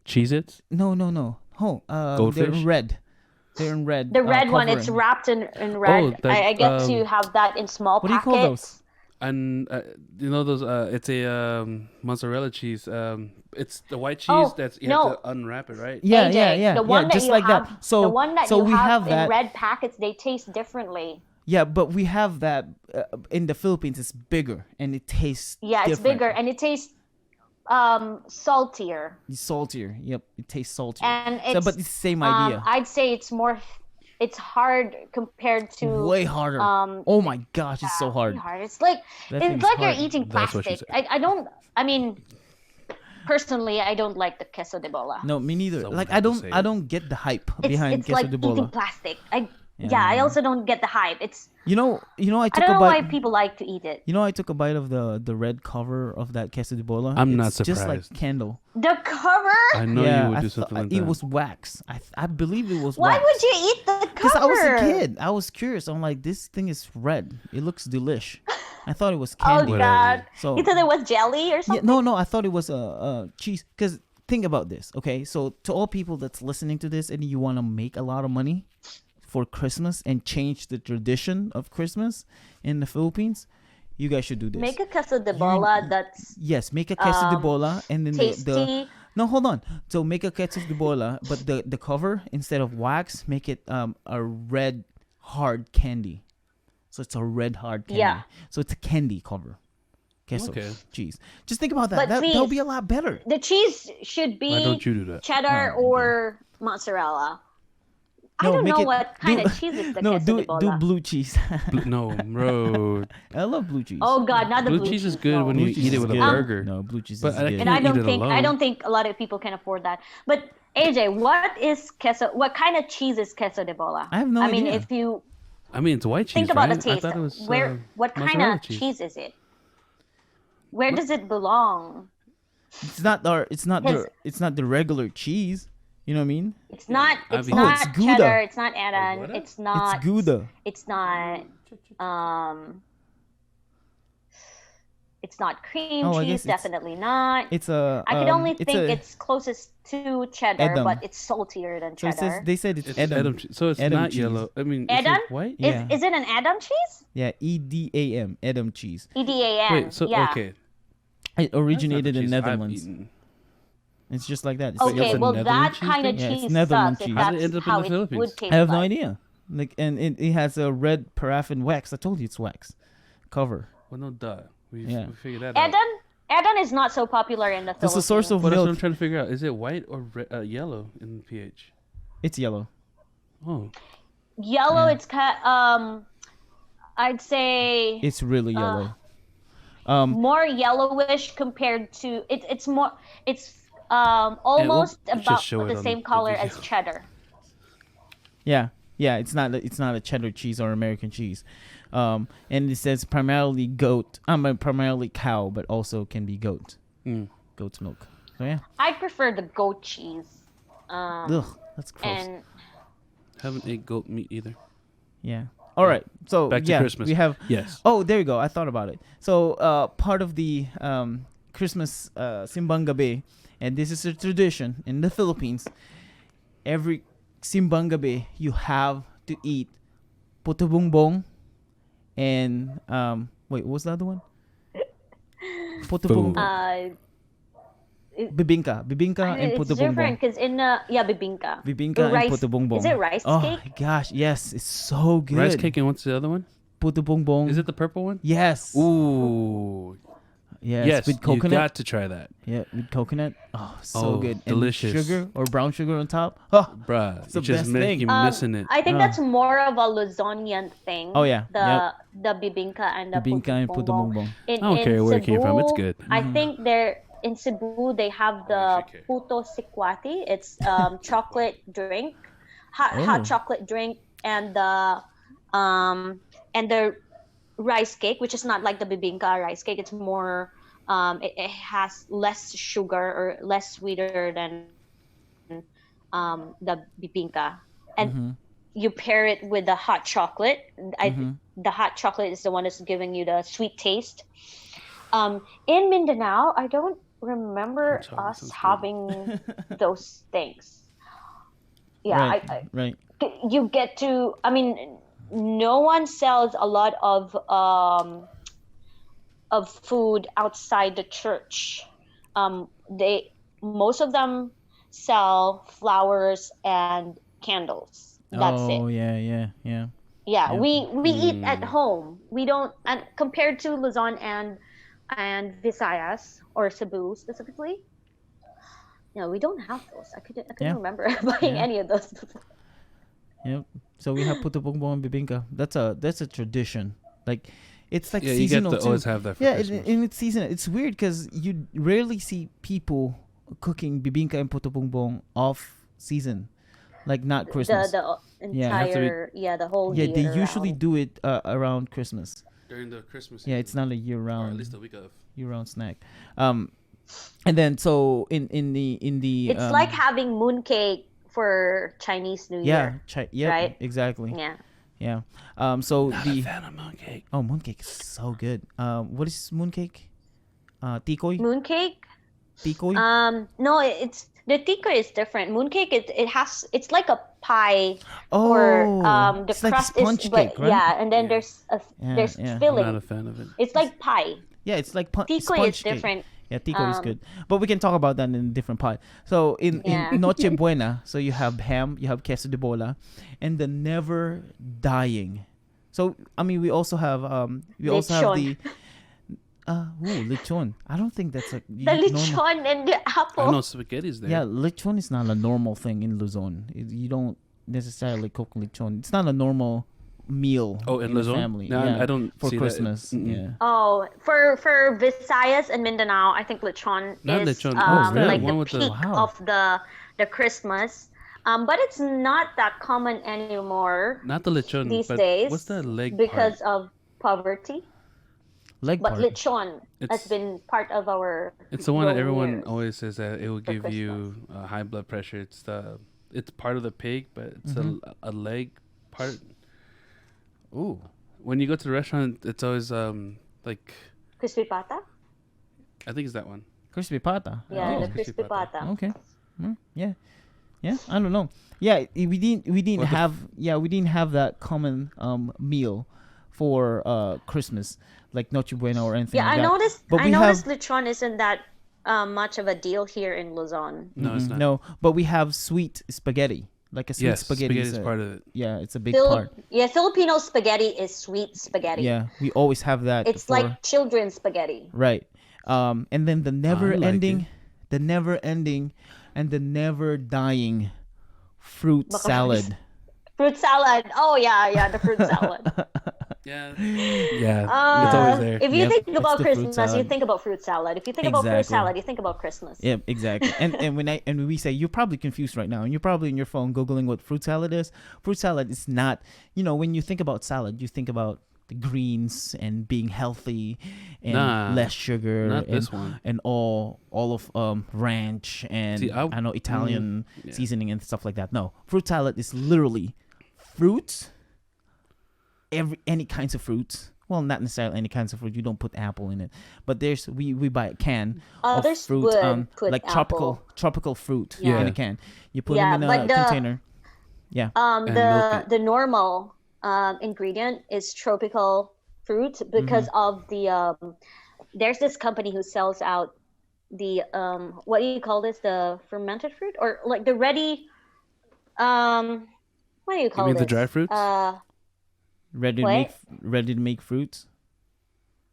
Cheez-Its? no. Oh, they're Goldfish? red. They're in red. the red one, it's covering. wrapped in red. that, I get to have that in small What do you packets. call those? And you know those? It's a mozzarella cheese. It's the white cheese Oh, that's you no. have to unwrap it, right? Yeah, AJ, yeah. the one that just you like have, that. So the one that so you we have have in that. red packets, they taste differently. Yeah, but we have that in the Philippines. It's bigger and it tastes. Yeah, it's different. bigger and it tastes saltier. It's saltier. Yep, it tastes saltier. And So, it's but it's the same idea. I'd say it's hard compared to Way harder. Oh my gosh, it's so hard. really hard. It's like That it's thing's like hard. you're eating That's what she plastic. I mean, personally, I don't like the queso de bola. No, me neither. Someone like had to say I it. don't get the hype It's behind queso like de eating bola. plastic. Yeah. I also don't get the hype. It's You know, I I took don't a know why bite. people like to eat it. You know, I took a bite of the red cover of that queso de bola. I'm not It's just like surprised. candle. The cover? I know yeah, you would I do thought something like it that. was wax. I believe it was Why wax. would you eat the cover? Because I was a kid. I was curious. I'm like, this thing is red. It looks delish. I thought it was Oh candy. Whatever. God! So You thought it was jelly or yeah, something? no, I thought it was a cheese. Because think about this, okay? So to all people that's listening to this and you want to make a lot of money for Christmas and change the tradition of Christmas in the Philippines, you guys should do this. Make a queso de bola that's Yes, make a queso de bola and then tasty. no, hold on. So make a queso de bola, but the cover instead of wax, make it a red hard candy. So it's a red hard candy. Yeah. So it's a candy cover. Queso Okay. cheese. Just think about that. But That'll please- be a lot better. The cheese should be Why don't you do that? cheddar or mozzarella. I No, don't make know it- what kind do- of cheese is the No, queso de do bola. blue cheese. No, bro. I love blue cheese. Oh God, not the Blue cheese is good no. when Blue you cheese eat it is with a good. burger. No, blue cheese But is I good. And I Eat don't it think alone. a lot of people can afford that. But AJ, what is queso? What kind of cheese is queso de bola? I have no I mean, idea. if you I mean, it's white cheese, think about right? the taste, I thought it was what kind mozzarella of cheese is it? Where does it belong? It's not Because- the regular cheese. You know what I mean? It's not. It's Oh, not it's Gouda. cheddar. It's not Edam. what? It's not. It's Gouda. It's not. It's not cream Oh, I cheese. guess it's- Definitely not. It's a. I could only it's think a, it's closest to cheddar, Edam. but it's saltier than So cheddar. they said it's, It's Edam. Edam cheese. So it's Edam not cheese. yellow. I mean, Edam? is it white? Yeah. Is it an Edam cheese? Yeah, EDAM, Edam cheese. EDAM. Wait, so yeah. okay. It That's not the originated in cheese I've Netherlands. eaten. It's just like that. It's Okay, it's a well Netherlands that cheese kind of thing? Yeah, it's cheese Netherlands sucks. cheese. If How did it that's end up in how the it Philippines? would taste I have no like. idea. Like, and it has a red paraffin wax. I told you it's wax cover. Well, no, duh. We Yeah. figured that out. Edam is not so popular in the That's Philippines. the source of But that's what I'm milk. trying to figure out. Is it white or yellow in pH? It's yellow. Oh, Yellow. Yeah. It's I'd say It's really yellow. more yellowish compared to it's more it's almost just about show it the on same the color video. as cheddar. Yeah. It's not a cheddar cheese or American cheese. And it says primarily goat. Primarily cow, but also can be goat. Goat's milk. So yeah. I prefer the goat cheese. Ugh, that's gross. And haven't ate goat meat either. Yeah. All right. So Back to yeah, Christmas. we have. Yes. Oh, there you go. I thought about it. So part of the Christmas Simbang Gabi, and this is a tradition in the Philippines. Every Simbang Gabi, you have to eat puto bongbong and wait, what was the other one? Puto Food. bongbong. Bibingka and it's puto different bongbong. because in bibingka. Bibingka The and rice- puto bongbong. Is it rice Oh cake? my gosh, yes, it's so good. Rice cake and what's the other one? Puto bongbong. Is it the purple one? Yes. Ooh. Yes, Yes, with you coconut. got to try that, Yeah, with coconut. Oh, so Oh, good. And with delicious. sugar or brown sugar on top. Oh, bruh. it's You the just best make thing. you missing it. I think Oh. that's more of a Luzonian thing. Oh yeah. Yep. The bibingka and the Bibingka puto and puto bongbong. bongbong. I don't In care where it came from. It's Cebu, good. I Mhm. think they're in Cebu they have Oh, you the should care. puto sikwati. It's chocolate drink, hot Oh. chocolate drink, um and the rice cake, which is not like the bibingka rice cake. It's more it has less sugar or less sweeter than the bibingka, and Mhm. you pair it with the hot chocolate. Mhm. The hot chocolate is the one that's giving you the sweet taste. In Mindanao, I don't Hot remember chocolate us sounds good. having those things. Yeah, Right. Right. you get to. I mean, no one sells a lot of food outside the church. They most of them sell flowers and candles. That's it. Oh yeah. Yeah. Yeah. Yeah, Yeah. we eat at Mm. home. We don't, and compared to Luzon and Visayas or Cebu specifically, no, we don't have those. I couldn't Yeah. remember buying Yeah. any of those before. Yep. So we have puto bongbong and bibingka. That's a tradition. Like, it's like Yeah, you get seasonal to too. always have that for Yeah, Christmas. and it's seasonal. It's weird because you rarely see people cooking bibingka and puto bongbong off season, like not Christmas. The Yeah. have to be- entire the whole Yeah, year they usually round. do it around Christmas. During the Christmas Yeah, season, it's not a or at least a week of. year round snack. Um, and then so in the It's like having mooncake for Chinese New yeah, Year, yep, right? exactly. Yeah. Yeah. So Not the a fan of mooncake. mooncake is so good. What is mooncake? Tikoy? Mooncake? Tikoy? No, it's the tikka is different. Mooncake, it's like a pie, or Oh, the it's like crust sponge is, cake, but right? yeah, and then Yeah. Yeah, there's yeah. I'm not filling. a fan of it. It's like pie. Yeah, it's like Tikoy is sponge cake. different. Yeah, tikoy is good, Um, but we can talk about that in a different part. So in Yeah. Noche Buena, so you have ham, you have queso de bola, and the never dying. So I mean, we also have Lechon. lechon. I don't think that's a The normal. lechon and the I apple. know spaghetti's there. Yeah, lechon is not a normal thing in Luzon. You don't necessarily cook lechon. It's not a normal meal Oh, in the Luzon? family. No, yeah, I don't for see Christmas. that. Mm-mm. Yeah. Oh, for Visayas and Mindanao, I think lechon Not is lechon. Oh, really? like One the with the- peak Wow. of the Christmas. But it's not that common anymore Not the lechon, these but days what's the leg because part? of poverty. Leg But part. lechon has It's been part of our it's the one that growing everyone years always says that it will for give you Christmas. high blood pressure. It's part of the pig, but it's Mhm. a leg part. Ooh. When you go to the restaurant, it's always like Crispy pata? I think it's that one. Crispy pata. Yeah, Oh. the Crispy crispy pata. pata. Okay. Yeah. Yeah. I don't know. Yeah, we didn't What the have we didn't have that common meal for Christmas, like Noche Buena or anything Yeah, like I that. noticed. But I we noticed lechon isn't that much of a deal here in Luzon. No, it's Mm-mm, not. No, but we have sweet spaghetti. Like a sweet Yes, spaghetti. spaghetti is part of it. Yeah, it's a big part. Yeah, Filipino spaghetti is sweet spaghetti. Yeah, we always have that. It's for, like children's spaghetti. right. And then the never like ending, and the never dying fruit Baka- salad. Fruit salad. Oh yeah, the fruit salad. Yeah, yeah, it's always there. If you Yep, think it's about the fruit Christmas, you salad. think about fruit salad. If you think about fruit Exactly. salad, you think about Christmas. Yeah, exactly. And when we say, you're probably confused right now, and you're probably in your phone googling what fruit salad is. Fruit salad is not. When you think about salad, you think about the greens and being healthy and Nah, less sugar Not and this one. and all of ranch and See, I know Italian Yeah. seasoning and stuff like that. No, fruit salad is literally fruits, any kinds of fruits. Well, not necessarily any kinds of fruit. You don't put apple in it, but we buy a can of Others fruit, would put like apple. tropical fruit Yeah. in a can. You put Yeah, them in but a the- container. Yeah. And milk it. The normal ingredient is tropical fruit because of the there's this company who sells out the what do you call this, the fermented fruit, or like the ready what do you call mean the this, dry fruits? Ready What? to make fruits.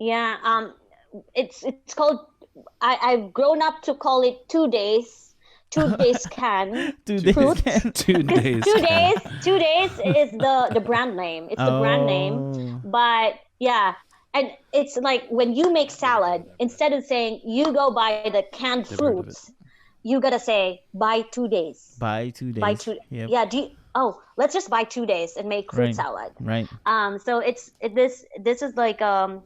Yeah, it's called. I've grown up to call it 2 days. 2 days can 2 days fruit. can. 2 days. two can. days 2 days is the brand name. It's the brand name. Oh. But yeah, and it's like when you make salad, instead of saying you go buy the canned Never heard of it. fruits, you gotta say buy 2 days. By 2 days. Buy two. Yep. Yeah. Let's just buy 2 days and make fruit Right. salad. Right. So this is like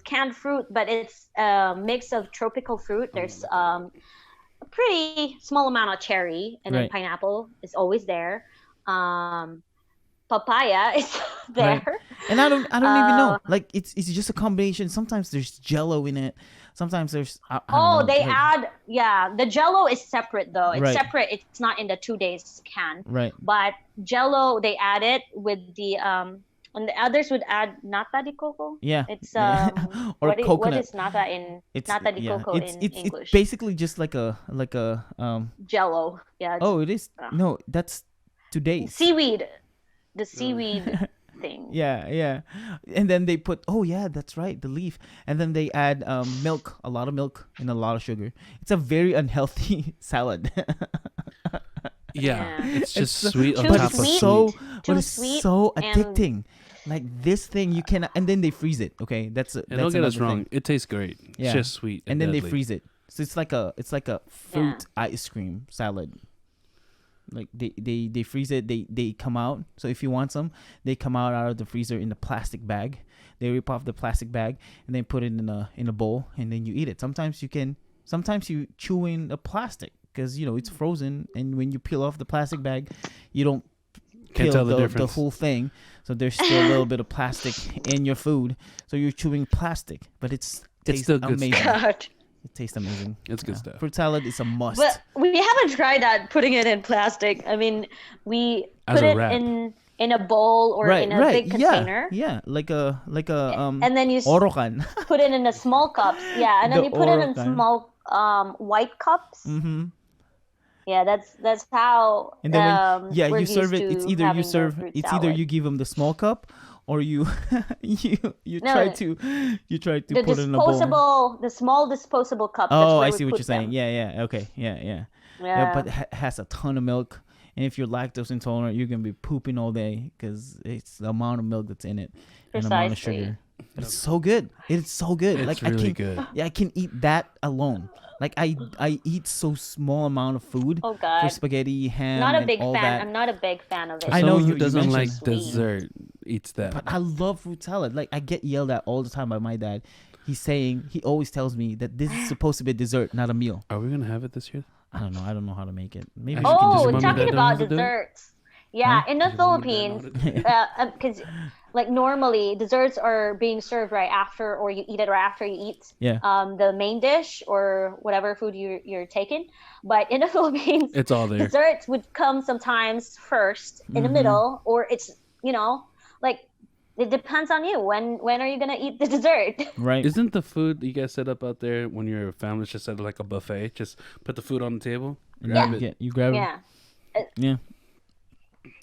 canned fruit, but it's a mix of tropical fruit. There's a pretty small amount of cherry, and then Right. pineapple is always there. Papaya is there. Right. And I don't even know. Uh, Like it's just a combination. Sometimes there's Jello in it. Sometimes there's I don't know. They like- add, yeah, the Jello is separate though. It's Right. separate. It's not in the 2 days can. Right. But Jello, they add it with the and the others would add nata de coco. Yeah. It's or what coconut. is nata in It's nata de yeah. coco It's in it's English? basically just like a Jello. Yeah. Oh, it is. uh, No, that's 2 days. Seaweed. The seaweed thing. Yeah, yeah. And then they put that's right, the leaf. And then they add milk, a lot of milk and a lot of sugar. It's a very unhealthy salad. Yeah, Yeah. it's just It's sweet on too top of sweet. sweet. Too but it's sweet so and- addicting. Like this thing you cannot, and then they freeze it. Okay, that's And don't get us another wrong, thing. it tastes great. Yeah. It's just sweet. And then they deadly. freeze it. So it's like a fruit ice cream salad. Like they freeze it. They come out. So if you want some, they come out of the freezer in a plastic bag. They rip off the plastic bag and then put it in a bowl, and then you eat it. Sometimes you chew in the plastic because it's frozen, and when you peel off the plastic bag, you don't Can't peel tell the the difference. whole thing. So there's still a little bit of plastic in your food. So you're chewing plastic, but It's tastes still good amazing. God. It tastes amazing. It's good stuff. Fruit salad is a must. But we haven't tried that, putting it in plastic. I mean, we As put a it wrap. in a bowl or in a big container, Yeah, like a and then you orokan. put it in a small cups. Yeah, and then The you put it in Orocan. small white cups. Mm-hmm. Yeah, that's how. And then we're you serve used it. It's to either having you the serve. fruit It's either salad. you give them the small cup, or you you No, try no. to the put it in a bowl. the small disposable cup. That's Oh, where I we see what put you're saying. them. Yeah. Okay. Yeah. Yeah, But it has a ton of milk, and if you're lactose intolerant, you're gonna be pooping all day because it's the amount of milk that's in it and the amount of Precisely. sugar. But it's so good. It's so good. It's like really I can, good. yeah, I can eat that alone. Like I eat so small amount of food Oh for God, spaghetti, ham, not a and big all fan. that. I'm not a big fan of it. I know Someone you who doesn't like mentioned sweet. dessert eats that. But I love fruit salad. Like I get yelled at all the time by my dad. He always tells me that this is supposed to be a dessert, not a meal. Are we gonna have it this year? I don't know. I don't know how to make it. Maybe Actually, we can does Oh, your just mom and talking dad know how about to do it? desserts. Yeah, Huh? in the Does your mom and dad know Philippines, how to do it? because like normally desserts are being served right after, or you eat it right after you eat Yeah. the main dish or whatever food you're taking. But in the Philippines, It's all there. desserts would come sometimes first, in the Mhm. middle, or it's like it depends on you. When are you gonna eat the dessert? Right. Isn't the food that you guys set up out there when your family's just at like a buffet? Just put the food on the table, And grab you it. you grab Yeah. it. Yeah.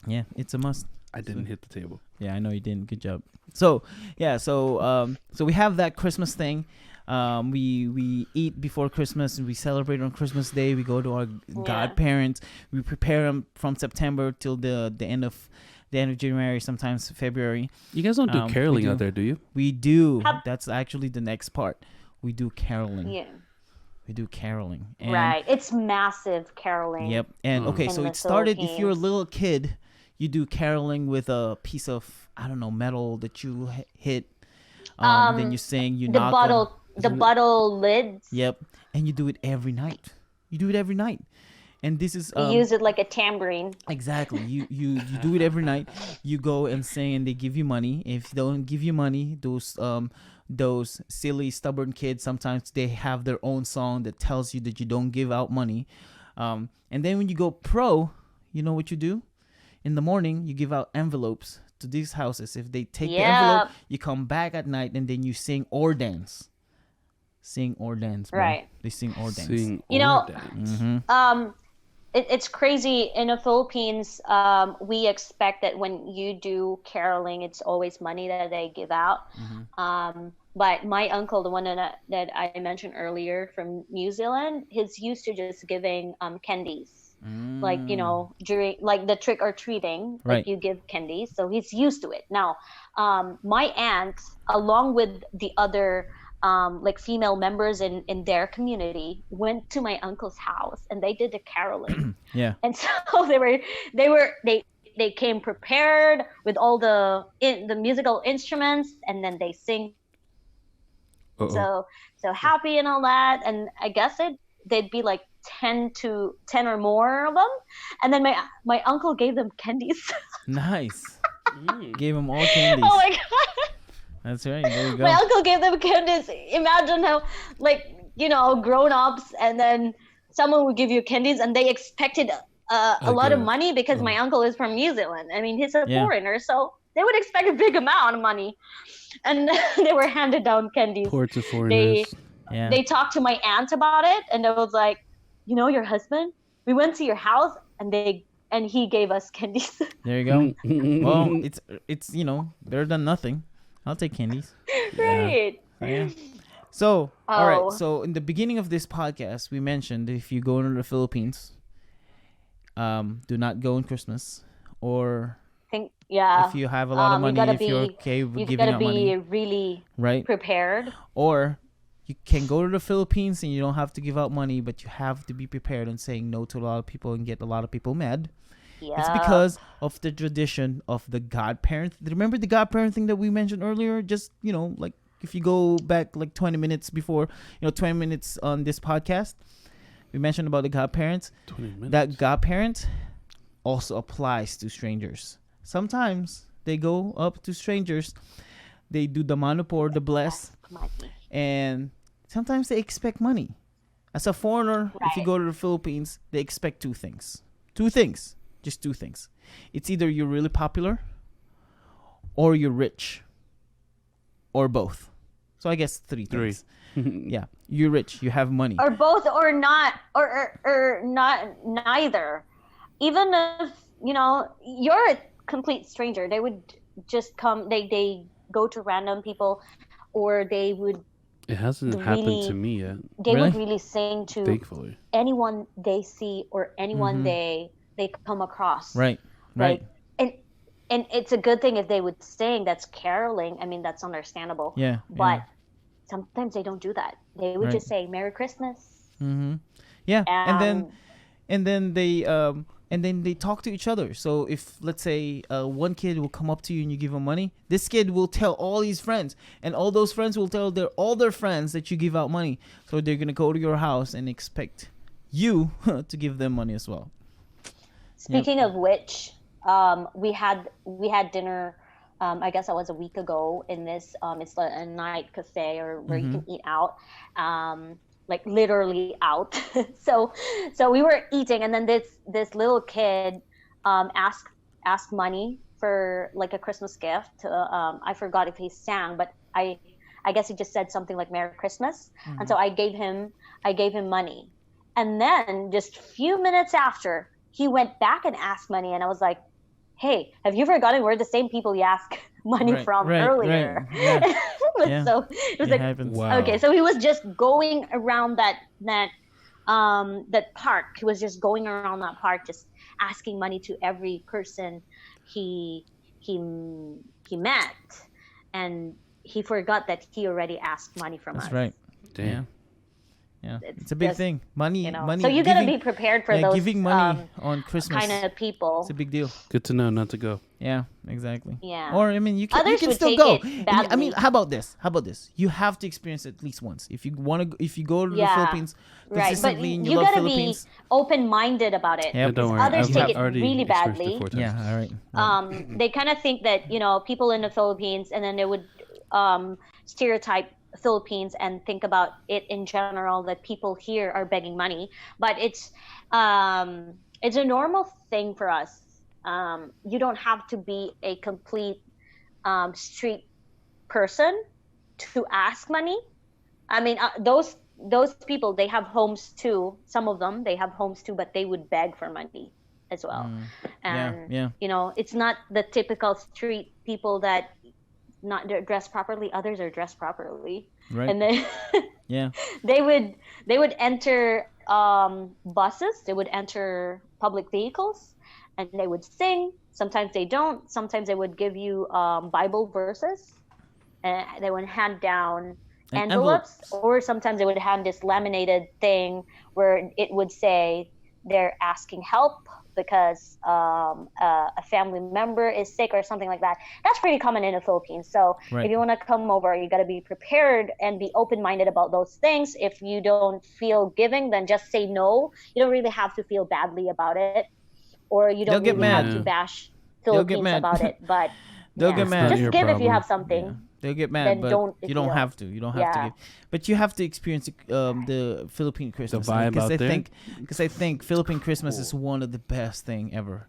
Yeah. It's a must. I didn't hit the table. Yeah, I know you didn't. Good job. So so we have that Christmas thing. We eat before Christmas and we celebrate on Christmas Day. We go to our godparents. We prepare them from September till the end of January, sometimes February. You guys don't do We caroling do. out there, do you? We do. Hab- That's actually the next part. We do caroling. Yeah. We do caroling. And Right. It's massive caroling. Yep. And Mm. okay, In so the it started if you're a Philippines. little kid, you do caroling with a piece of metal that you hit. Then you sing, you The knock bottle, on- the bottle lids. Yep. And you do it every night. You do it every night. And this is You use it like a tambourine. exactly. You do it every night. You go and sing and they give you money. If they don't give you money, those silly stubborn kids, sometimes they have their own song that tells you that you don't give out money. And then when you go pro, you know what you do? In the morning, you give out envelopes to these houses. If they take the envelope, you come back at night and then you sing or dance. Sing or dance, bro. Right. They sing or dance. Sing You or know, dance. Mm-hmm. It's crazy in the Philippines. We expect that when you do caroling, it's always money that they give out. Mm-hmm. But my uncle, the one that I mentioned earlier from New Zealand, he's used to just giving candies. Like, Mm. during like the trick or treating, like Right. you give candies. So he's used to it. Now, my aunt, along with the other like female members in their community, went to my uncle's house and they did the caroling. Yeah. And so they came prepared with all the musical instruments, and then they sing Uh oh. so happy and all that. And I guess they'd be like 10 or more of them, and then my uncle gave them candies. Nice. Mm. Gave them all candies. Oh my god, That's right. There you go. my uncle gave them candies. Imagine how, like, grown-ups, and then someone would give you candies and they expected a lot of Like money because my uncle is from New Zealand. I mean, he's a Yeah. foreigner, so they would expect a big amount of money. And they were handed down candies. poor to foreigners. Yeah. They talked to my aunt about it, and I was like, your husband, we went to your house and he gave us candies. There you go. Well, it's better than nothing. I'll take candies. Right. Yeah. So, all right. Oh. So, in the beginning of this podcast, we mentioned if you go to the Philippines, do not go on Christmas, or Yeah. if you have a lot of you money, gotta if you're be- okay with You giving gotta out be money, really right? prepared. Or you can go to the Philippines and you don't have to give out money, but you have to be prepared on saying no to a lot of people and get a lot of people mad. Yeah. It's because of the tradition of the godparent. Remember the godparent thing that we mentioned earlier? Just, like if you go back like 20 minutes before, 20 minutes on this podcast, we mentioned about the godparents. 20 minutes. That godparent also applies to strangers. Sometimes they go up to strangers, they do the manupor, the bless, Money. and sometimes they expect money. As a foreigner, if you Right. go to the Philippines, they expect two things. Two things. Just two things. It's either you're really popular or you're rich or both. So I guess three Three. things. Yeah. You're rich. You have money. Or both, or not, or not, neither. Even if you're a complete stranger, they would just come. They go to random people, or they would It hasn't happened to really- me yet, they Really? would really sing to thankfully. anyone they see or anyone Mhm. they come across. Right. Right. Like, and it's a good thing if they would sing. That's caroling. I mean, that's understandable. Yeah. But sometimes they don't do that. They would Right. just say Merry Christmas. Mm-hmm. Yeah. And then Um, and then they talk to each other. So if let's say one kid will come up to you and you give him money, this kid will tell all his friends, and all those friends will tell all their friends that you give out money. So they're gonna go to your house and expect you to give them money as well. Speaking of which, we had dinner. I guess that was a week ago in this. It's a night cafe or where you can eat out. Like literally out. so we were eating, and then this little kid asked money for like a Christmas gift. I forgot if he sang, but I guess he just said something like Merry Christmas. And so I gave him money. And then just a few minutes after, he went back and asked money, and I was like, hey, have you forgotten we're the same people you asked money Right, from right, earlier? right, yeah. Yeah. So it was It like, happens. Wow. okay, so he was just going around that park. He was just going around that park, just asking money to every person he met, and he forgot that he already asked money from us. That's right. Damn. Yeah. Yeah. It's a big just, thing. Money. Money. So you gotta giving- be prepared for yeah, those giving money on Christmas. kind of people. It's a big deal. Good to know not to go. Yeah, exactly. Yeah. Or I mean, you can Others would still take go. it And, I badly. mean, how about this? You have to experience it at least once. If you want to, if you go to the Yeah, Philippines Right, but consistently and you you love gotta Philippines, be open-minded about it. Yep. Yeah, don't Because worry. others I've take it already really experienced it badly. 4 times. yeah, all right. They kind of think that people in the Philippines, and then they would stereotype Philippines and think about it in general that people here are begging money, but it's a normal thing for us. You don't have to be a complete street person to ask money. I mean, those people, they have homes too. Some of them, they have homes too, but they would beg for money as well. Yeah, And yeah. it's not the typical street people that not dressed properly, others are dressed properly. Right. And then Yeah. they would enter buses, they would enter public vehicles, and they would sing. Sometimes they don't. Sometimes they would give you Bible verses, and they would hand down And envelopes, envelopes. or sometimes they would hand this laminated thing where it would say they're asking help because a family member is sick or something like that. That's pretty common in the Philippines. So Right. if you want to come over, you got to be prepared and be open-minded about those things. If you don't feel giving, then just say no. You don't really have to feel badly about it, or you They'll don't get really have mad. to bash They'll get Philippines mad. about it. But They'll get It's mad. not just your give if you problem. have something. Yeah. They'll get mad, Then but don't if you don't you don't. have to. You don't have to Yeah. give. But you have to experience the Philippine Christmas. vibe out there? Because I think Philippine Christmas is one of the best thing ever.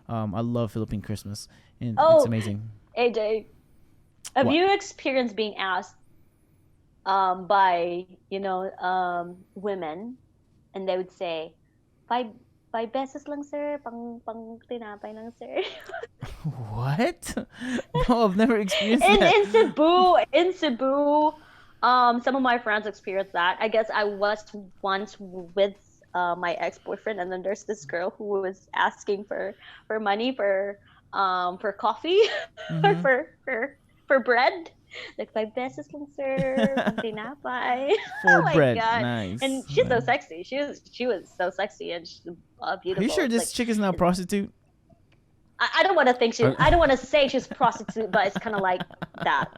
I love Philippine Christmas, and it's Oh. amazing. AJ, have What? you experienced being asked by women, and they would say, five pesos lang sir, pang tinapay lang sir. What? No, I've never experienced in that. in Cebu, some of my friends experienced that. I guess I was once with my ex-boyfriend, and then there's this girl who was asking for money for coffee or Mhm. for bread. Like 5 pesos lang sir, pang tinapay. For Oh my bread, God. nice. And she's so nice. sexy. She was so sexy and she's beautiful. Are you sure It's this like, chick is not a prostitute? I don't want to think I don't want to say she's a prostitute, but it's kind of like that.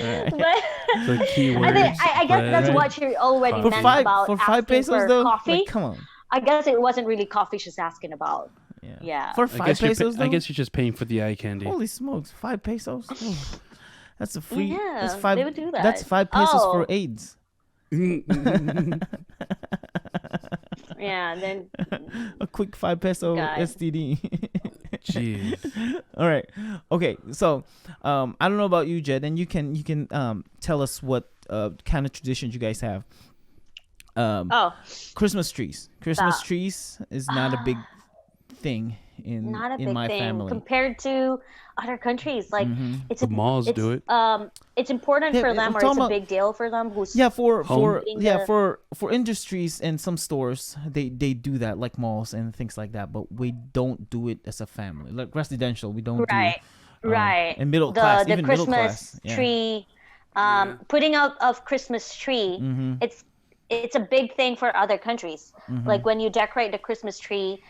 Alright. But The keywords. I think I guess that's bread, what she already For meant five about for 5 asking pesos for though. coffee. Like, come on. I guess it wasn't really coffee she's asking about. Yeah. Yeah. For I 5 guess, pesos though. I guess you're just paying for the eye candy. Holy smokes, 5 pesos. Ooh, that's a free. Yeah, that's 5. they would do That's that. 5 pesos for Oh. AIDS. Yeah. And then A quick 5 peso Guy. STD. Jeez. All right. Okay. So, I don't know about you, Jed, and you can tell us what kind of traditions you guys have. Christmas trees. Christmas Stop. trees is not a big thing in not a in big my thing family. compared to other countries. Like Mhm. it's The malls it's, do it. It's important Yeah, for I'm them, or talking it's a about- big deal for them. Who's Yeah, for Being yeah the- for industries and some stores, they do that, like malls and things like that. But we don't do it as a family, like residential. We don't right, do right. and middle class, the even middle Christmas class. Yeah. tree, Yeah. putting out of Christmas tree. Mm-hmm. It's a big thing for other countries. Mm-hmm. Like when you decorate the Christmas tree,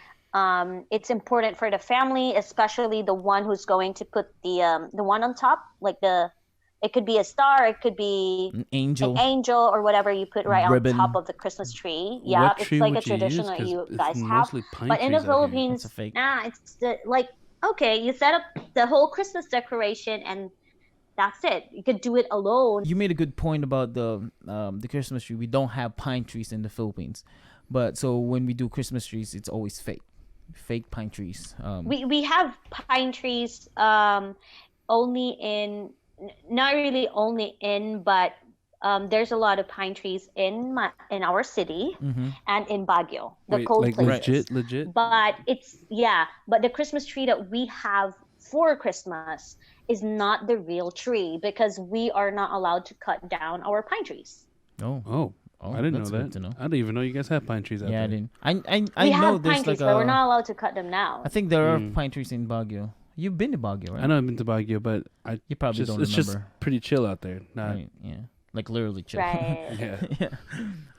it's important for the family, especially the one who's going to put the one on top, like it could be a star, it could be An angel. an angel or whatever you put right Ribbon. on top of the Christmas tree. Yeah, What it's tree like a would you tradition use? that 'Cause you it's guys have. mostly pine But in the trees out here. Philippines, That's a fake. it's like, okay, you set up the whole Christmas decoration and that's it. You could do it alone. You made a good point about the Christmas tree. We don't have pine trees in the Philippines, but so when we do Christmas trees, it's always fake pine trees. We have pine trees only in, not really only in, but there's a lot of pine trees in our city Mm-hmm. and in Baguio, the Wait, cold like places. legit. But but the Christmas tree that we have for Christmas is not the real tree because we are not allowed to cut down our pine trees. Oh, I didn't know that's good that. to know. I didn't even know you guys have pine trees out Yeah, I there. didn't. I We know have there's pine like trees, but we're not allowed to cut them now. I think there are Mm. pine trees in Baguio. You've been to Baguio, right? I know I've been to Baguio, but You probably just, don't it's remember. just pretty chill out there. Not, Right, yeah. Like literally chill. Right. yeah.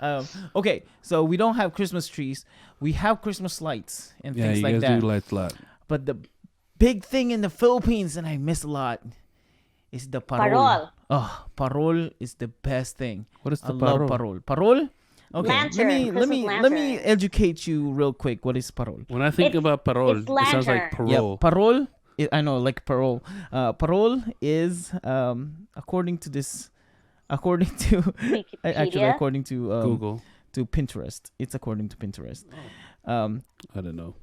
yeah. Okay, so we don't have Christmas trees. We have Christmas lights and Yeah, things you like guys that. do lights a lot. But the big thing in the Philippines, and I miss a lot, is the parol. Parol. Oh, parol is the best thing. What is I the love parol? parol. Parol? Okay, Lantern, let me Christmas let me lantern. educate you real quick. What is parol? When I think It's- about parol, it's it sounds like lantern. Yeah, parole. parol. I know, like parole. Parole is according to Wikipedia. according to Google. to Pinterest. It's according to Pinterest. I don't know.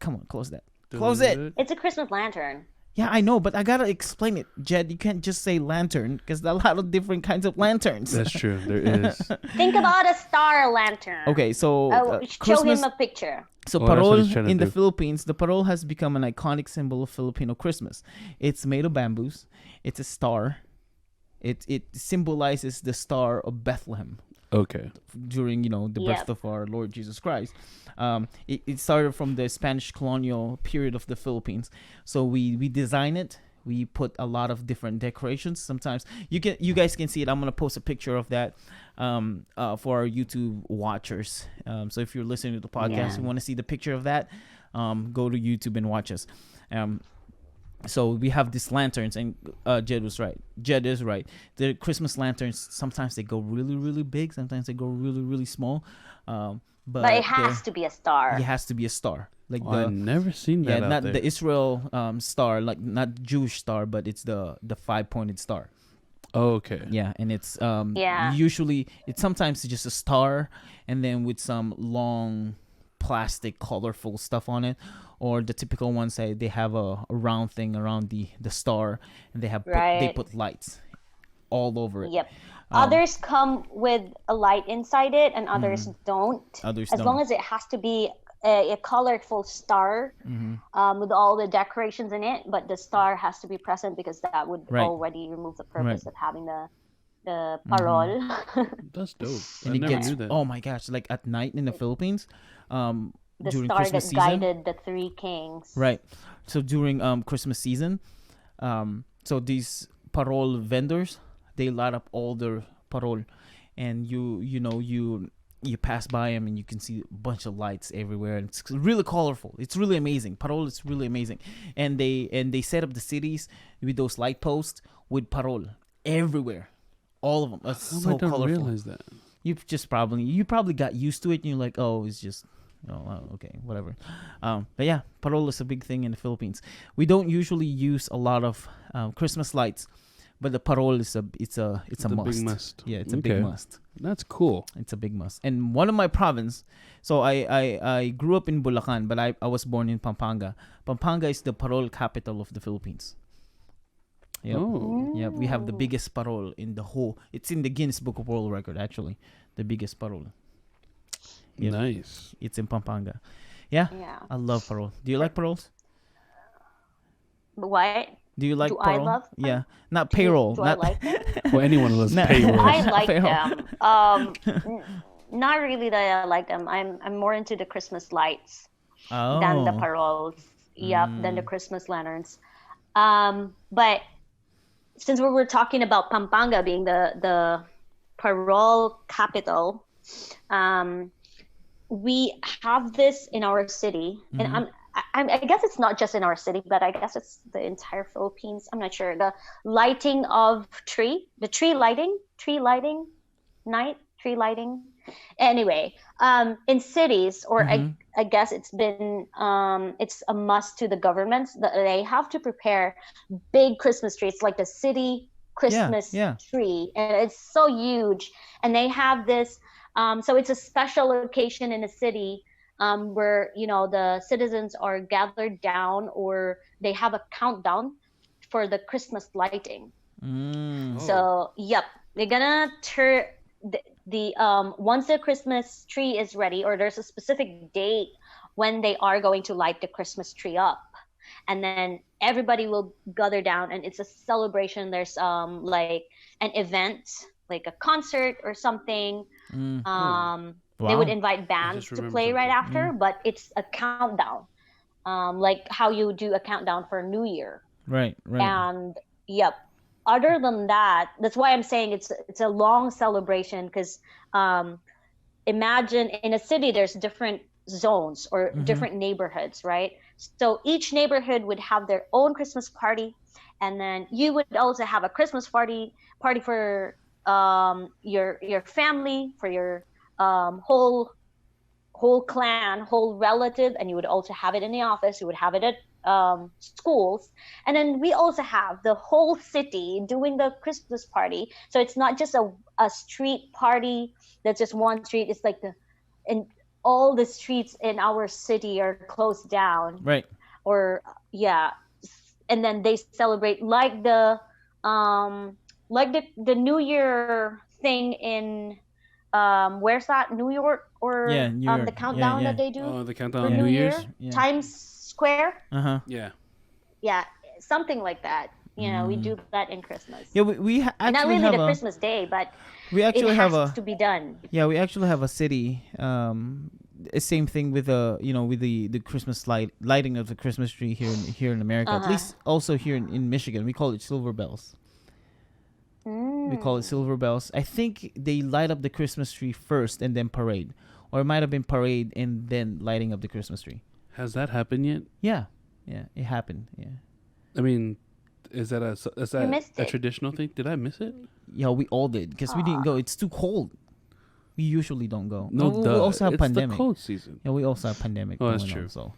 Come on, close that. Close it. It's a Christmas lantern. Yeah, I know, but I gotta explain it, Jed. You can't just say lantern because there are a lot of different kinds of lanterns. That's true. There is. Think about a star lantern. Okay, so Show Christmas him a picture. So Oh, that's what parol he's trying to in the do. Philippines, the parol has become an iconic symbol of Filipino Christmas. It's made of bamboos. It's a star. It symbolizes the star of Bethlehem Okay. during the birth Yep. of our Lord Jesus Christ. It started from the Spanish colonial period of the Philippines. So we design it. We put a lot of different decorations. Sometimes you guys can see it. I'm gonna post a picture of that for our YouTube watchers. So if you're listening to the podcast, Yeah. you want to see the picture of that, go to YouTube and watch us. Um, so we have these lanterns, and Jed was right. Jed is right. The Christmas lanterns, sometimes they go really really big, sometimes they go really really small, But it but has to be a star. it has to be a star, like Oh, I never seen yeah, that out not there. the Israel star, like not Jewish star, but it's the 5-pointed star. Oh, okay. Yeah, and it's Yeah. usually it's sometimes just a star, and then with some long plastic colorful stuff on it, or the typical ones say they have a round thing around the star, and they Right. put lights all over it. Yep. Um, Others come with a light inside it, and others Mhm. don't. Others As don't. long as it has to be a colorful star Hmm. with all the decorations in it, but the star has to be present because that would Right. already remove the Right. purpose of having the Mhm. parol. That's dope. And I it never gets, knew that. oh my gosh, like at night in the Philippines, The during star Christmas that season. guided the three kings. Right. So during Christmas season, so these parol vendors, they light up all their parol, and you pass by them and you can see a bunch of lights everywhere, and it's really colorful. It's really amazing. Parol is really amazing, and they set up the cities with those light posts with parol everywhere, all of them. It's How so I don't colorful. realize that. You probably got used to it, and you're like, oh, it's just, okay, whatever. But yeah, parol is a big thing in the Philippines. We don't usually use a lot of Christmas lights, but the parol is it's a The must. big must. Yeah, it's a big Okay. must. That's cool. It's a big must. And one of my province, so I grew up in Bulacan, but I was born in Pampanga. Pampanga is the parol capital of the Philippines. Yep. Oh. Yeah, we have the Ooh. biggest parol in the whole. It's in the Guinness Book of World Record, actually. The biggest parol. Yep. Nice. It's in Pampanga. Yeah, Yeah. I love parol. Do you like parols? What? Do you like Do I parol? love them? Yeah, not Do- payroll. do not I like them? Well, anyone loves Nah. payroll. I like Payroll. them. Not really that I like them. I'm more into the Christmas lights than the Oh. paroles. Yep, than the Mm. Christmas lanterns. But since we were talking about Pampanga being the parole capital, um, we have this in our city, and Mhm. I guess it's not just in our city, but I guess it's the entire Philippines. I'm not sure. The lighting of the tree lighting night, tree lighting. Anyway, in cities, or Mhm. I guess it's a must to the governments that they have to prepare big Christmas trees, like the city Christmas yeah. tree, and it's so huge. And they have this, so it's a special location in the city where the citizens are gathered down, or they have a countdown for the Christmas lighting. Mm. Oh. So yep, they're gonna turn the once the Christmas tree is ready, or there's a specific date when they are going to light the Christmas tree up, and then everybody will gather down, and it's a celebration. There's like an event, like a concert or something. Mm. They would Wow. invite bands just to remembered play right something. after, but it's a countdown, like how you do a countdown for New Year. Right. And yep, other than that, that's why I'm saying it's a long celebration, because imagine in a city there's different zones or Mhm. different neighborhoods, right? So each neighborhood would have their own Christmas party, and then you would also have a Christmas party for your family, for your whole clan, whole relative, and you would also have it in the office. You would have it at schools, and then we also have the whole city doing the Christmas party. So it's not just a street party that's just one street. It's like and all the streets in our city are closed down, Right. or yeah, and then they celebrate like the New Year thing in where's that, New York, Yeah, or New York. the Yeah, countdown yeah, that they do Oh, the for countdown yeah, New New Year, Year's. yeah. Times Square. Uh-huh. Yeah. Yeah, something like that. We Mm. do that in Christmas. Yeah, we Not actually really the have a Christmas day, but we it actually have has a to be done. yeah, we actually have a city same thing with with the Christmas lighting of the Christmas tree here in America. At Uh-huh. least also here in Michigan, we call it silver bells. We call it Mm. silver bells. I think they light up the Christmas tree first and then parade, or it might have been parade and then lighting up the Christmas tree. Has that happened yet? Yeah, yeah, it happened. Yeah, I mean, is You that missed a it. traditional thing? Did I miss it? yeah, we all did because we didn't Aw. go. It's too cold. We usually don't go. No, We duh. also have It's the pandemic. cold season. Yeah, we also have pandemic Oh, that's going true. on. So,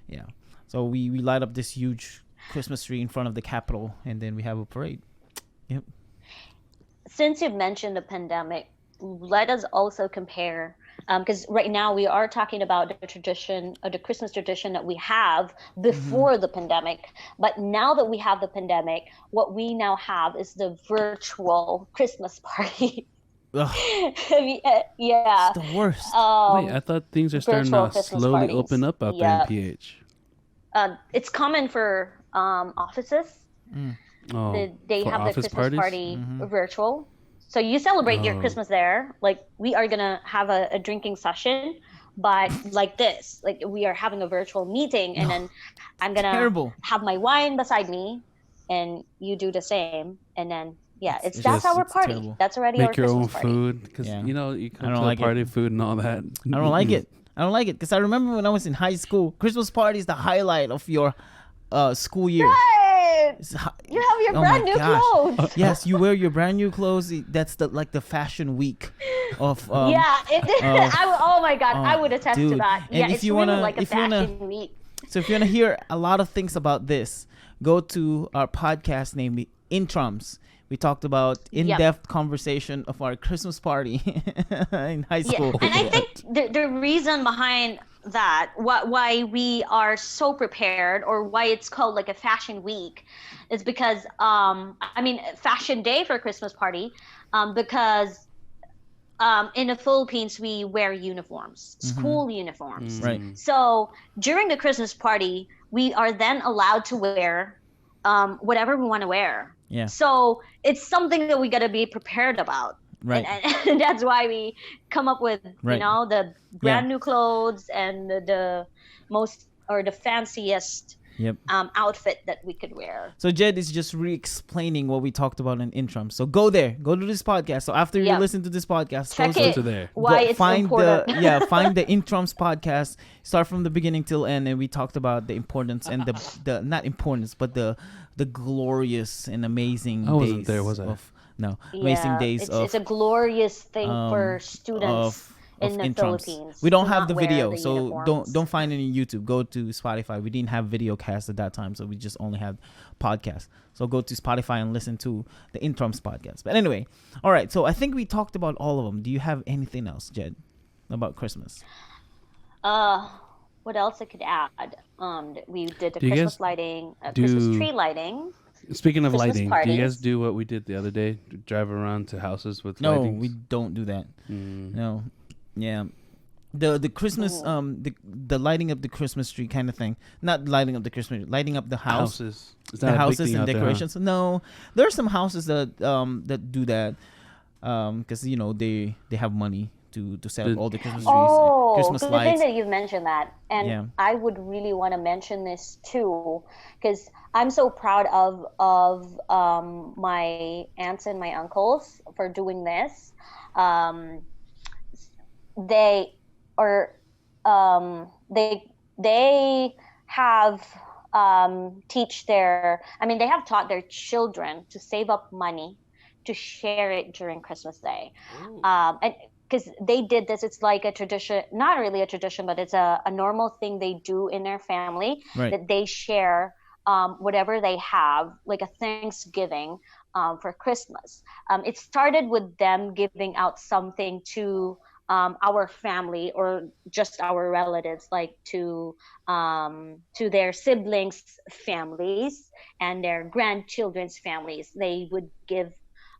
yeah, so we light up this huge Christmas tree in front of the Capitol, and then we have a parade. Yep. Since you've mentioned the pandemic, let us also compare, because right now we are talking about the tradition, or the Christmas tradition that we have Mm-hmm. before the pandemic. But now that we have the pandemic, what we now have is the virtual Christmas party. Ugh, it's Yeah, the worst. Wait, I thought things are starting virtual to Christmas slowly parties. open up out there in Yeah, PH. it's common for offices. Mm. Oh, They for have the office Christmas parties? party Mm-hmm. virtual. So you celebrate your Oh, Christmas there. Like we are gonna have a drinking session, but like this, like we are having a virtual meeting, and No, then I'm gonna terrible. have my wine beside me, and you do the same, and then yeah, It's it's it's that's just our it's party. terrible. That's already our make your Christmas own party. food because Yeah, you I come don't to a like it. party, food and all that. I don't like it. I don't like it because I remember when I was in high school, Christmas party is the highlight of your school year. Right. It's hi- You have your oh my brand new gosh. clothes. Yes, you wear your brand new clothes. That's the like the fashion week of Yeah, of oh my god, I oh, would attest to dude. that. And Yeah, if it's you really wanna like a if you wanna fashion week. so if you wanna hear a lot of things about this, go to our podcast named Intrums. We talked about Yep. in-depth conversation of our Christmas party in high Yeah, school. and I What? think the reason behind that, why we are so prepared, or why it's called like a fashion week, is because I mean fashion day for Christmas party, because in the Philippines we wear uniforms, Mm-hmm. school uniforms. Right. Mm. So during the Christmas party, we are then allowed to wear whatever we want to wear. Yeah. So it's something that we got to be prepared about. Right. And that's why we come up with Right. the Yeah. brand new clothes and the most, or the fanciest Yep. outfit that we could wear. So Jed is just re-explaining what we talked about in Intrum. So go there, go to this podcast. So after you Yeah. listen to this podcast, Check go it. to there. Why it's find important. the find the Intrums podcast. Start from the beginning till end, and we talked about the importance and the not importance, but the glorious and amazing I wasn't days there, was I? of no amazing Yeah, days it's a glorious thing for um, students in the Intrums. Philippines. We don't to have not the wear video, the so uniforms. don't find it on YouTube. Go to Spotify. We didn't have video cast at that time, so we just only had podcast. So go to Spotify and listen to the Intrums podcast. But anyway, all right. So I think we talked about all of them. Do you have anything else, Jed, about Christmas? What else I could add? We did the Do you Christmas guys lighting, Christmas do- tree lighting. Speaking of Christmas lighting, do you guys parties. do what we did the other day? Drive around to houses with No, lightings? we don't do that. Mm. No, yeah. The Christmas Ooh. the lighting up the Christmas tree kind of thing. Not lighting up the Christmas tree, lighting up the house. Houses. Is The that a big houses thing and out there, huh? decorations. No, there are some houses that that do that, because they have money to set up The- all the Christmas trees, Oh, Christmas good thing lights. that you've mentioned that. And Yeah. I would really want to mention this too, because I'm so proud of my aunts and my uncles for doing this. Um, they are they have teach their I mean they have taught their children to save up money to share it during Christmas Day. And because they did this, it's like a tradition, not really a tradition, but it's a normal thing they do in their family, Right. that they share whatever they have, like a Thanksgiving for Christmas. It started with them giving out something to our family, or just our relatives, like to their siblings' families and their grandchildren's families. They would give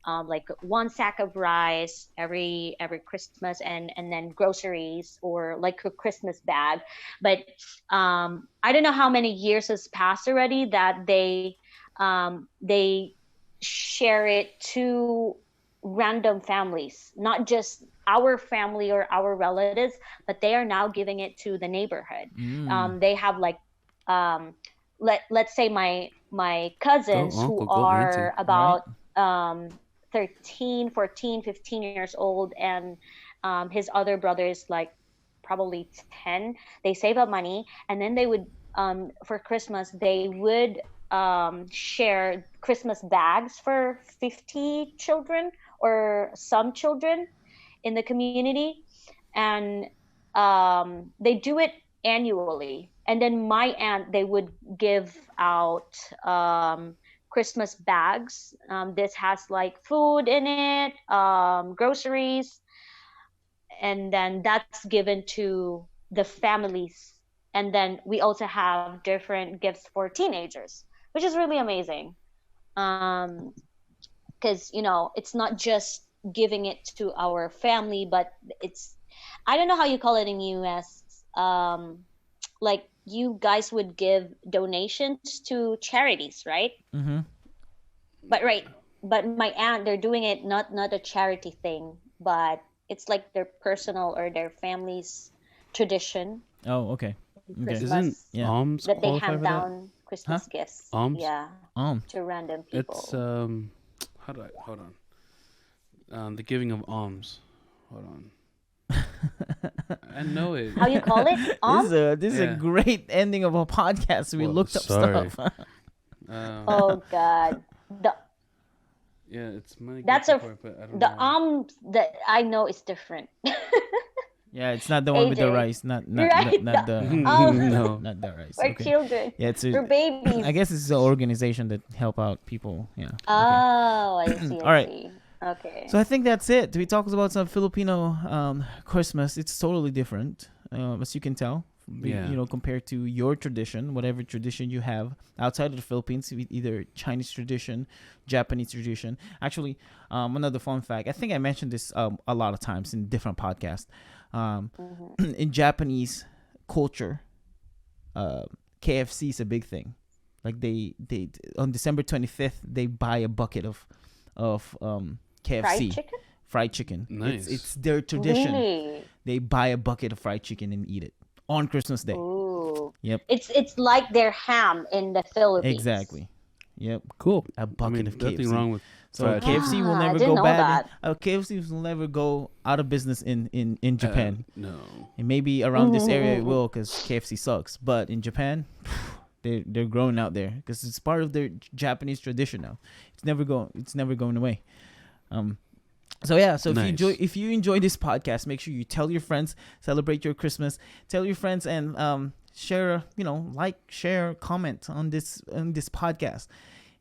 like one sack of rice every Christmas, and then groceries or like a Christmas bag. But I don't know how many years has passed already that they share it to random families, not just our family or our relatives, but they are now giving it to the neighborhood. Mm. They have like um, let's say my Go cousins who uncle, go auntie. are Right. about 13, 14, 15 years old, and his other brother is like probably 10. They save up money, and then they would for Christmas they would share Christmas bags for 50 children or some children in the community. And they do it annually. And then my aunt, they would give out Christmas bags. This has like food in it, groceries, and then that's given to the families. And then we also have different gifts for teenagers, which is really amazing. Um, because it's not just giving it to our family, but it's, I don't know how you call it in US. Like you guys would give donations to charities, right? Mm-hmm. But right, but my aunt, they're doing it not a charity thing, but it's like their personal or their family's tradition. Oh, okay. Okay. Isn't Christmas, Yeah. alms that they qualify hand for that? down Huh? Christmas gifts. Alms? Yeah, Um. to random It's people. how do I hold on? The giving of alms. Hold on. I know it. How you call it? This is a Yeah. great ending of a podcast. We Well, looked up sorry. stuff. Oh God, the Yeah, it's money. that's gift a before, but I don't the know. that I know is different. Yeah, it's not the one with the AJ, rice. right? Not the No. not the rice. For Okay. children, Yeah, it's for babies. I guess it's an organization that help out people. Yeah. Okay. Oh, I see. All I right. see. Okay. So I think that's it. We talked about some Filipino Christmas. It's totally different, as you can tell. Yeah. Compared to your tradition, whatever tradition you have outside of the Philippines, either Chinese tradition, Japanese tradition. Actually, another fun fact. I think I mentioned this a lot of times in different podcasts. In Japanese culture, KFC is a big thing. Like they on December 25th they buy a bucket of KFC Fried chicken? Nice. It's their tradition. Really? They buy a bucket of fried chicken and eat it on Christmas Day. Ooh. Yep. It's like their ham in the Philippines. Exactly. Yep. Cool. A bucket of KFC. Nothing wrong with So fried chicken. KFC will Ah, I never didn't go know bad. that. KFC will never go out of business in Japan. No. And maybe around this area it will, because KFC sucks. But in Japan, they're growing out there because it's part of their Japanese tradition now. It's never going away. So yeah, so Nice. if you enjoy this podcast, make sure you tell your friends, celebrate your Christmas, tell your friends, and share, like, share, comment on this podcast.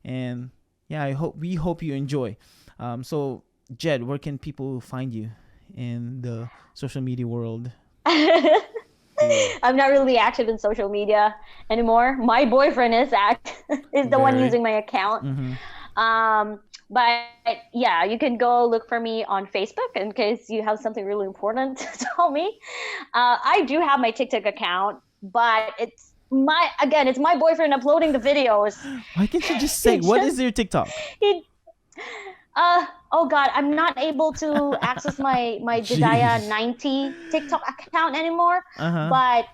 And yeah, we hope you enjoy. So Jed, where can people find you in the social media world? I'm not really active in social media anymore. My boyfriend is the one Very. using my account. Mm-hmm. But yeah, you can go look for me on Facebook in case you have something really important to tell me. I do have my TikTok account, but it's my boyfriend uploading the videos. Why can't you just say what is your TikTok? He, oh God, I'm not able to access my Jediah 90 TikTok account anymore. Uh-huh. But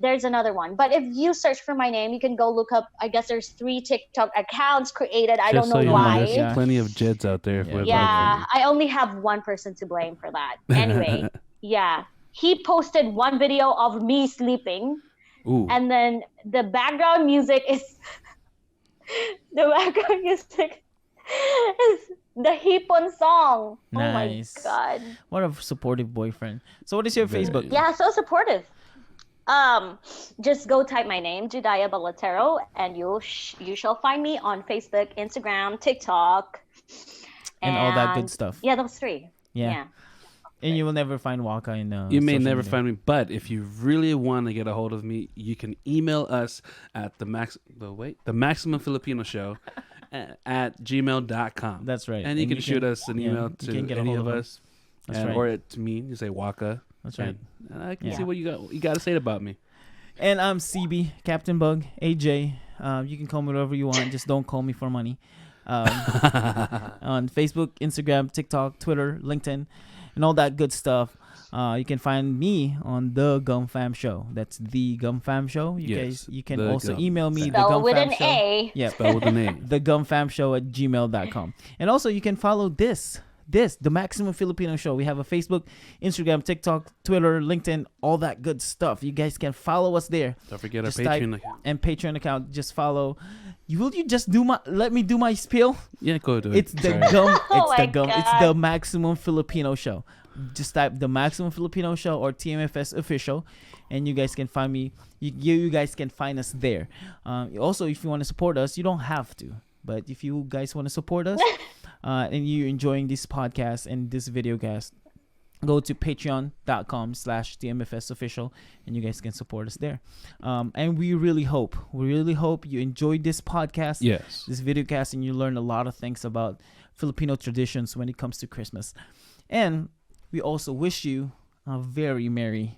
there's another one. But if you search for my name, you can go look up. I guess there's 3 TikTok accounts created. I Just don't know so you why. know, there's Yeah. plenty of Jeds out there. Yeah. With Yeah, I only have one person to blame for that. Anyway, yeah. He posted one video of me sleeping, Ooh. and then the background music is the Hipon song. Nice. Oh my God. What a supportive boyfriend. So what is your Very. Facebook? Yeah, so supportive. Just go type my name, Jediah Balatero, and you shall find me on Facebook, Instagram, TikTok, And all that good stuff. Yeah, those 3. Yeah. Yeah. And you will never find WAKKA in You may social never media. find me, but if you really want to get a hold of me, you can email us at the Maximum Filipino Show at gmail.com. That's right. And you can shoot us an email you to can get a any hold of of us. That's right. Or to me, you say WAKKA. That's right. And I can Yeah. see what you got to say about me. And I'm CB, Captain Bug, AJ. You can call me whatever you want. Just don't call me for money. On Facebook, Instagram, TikTok, Twitter, LinkedIn, and all that good stuff. You can find me on The Gum Fam Show. That's The Gum Fam Show. You can also email me, The Spell Gum with Fam an Show. A. Yeah, Spell with an A. thegumfamshow@gmail.com. And also, you can follow this, The Maximum Filipino Show. We have a Facebook, Instagram, TikTok, Twitter, LinkedIn, all that good stuff. You guys can follow us there. Don't forget Just our Patreon account. And Patreon account. Just follow. Will you just let me do my spiel? Yeah, go do it. It's the gum. Oh It's the gum. my It's God. the Maximum Filipino Show. Just type the Maximum Filipino Show or TMFS Official, and you guys can find me. You guys can find us there. Also, if you want to support us, you don't have to. But if you guys want to support us, and you're enjoying this podcast and this video cast, go to patreon.com/TMFS Official, and you guys can support us there. And we really hope you enjoyed this podcast. Yes. This video cast, and you learn a lot of things about Filipino traditions when it comes to Christmas. And we also wish you a very Merry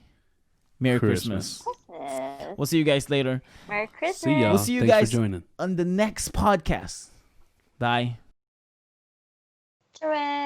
Christmas. Christmas. We'll see you guys later Merry Christmas. See y'all. We'll see you Thanks guys for joining. on the next podcast. Bye. Hooray.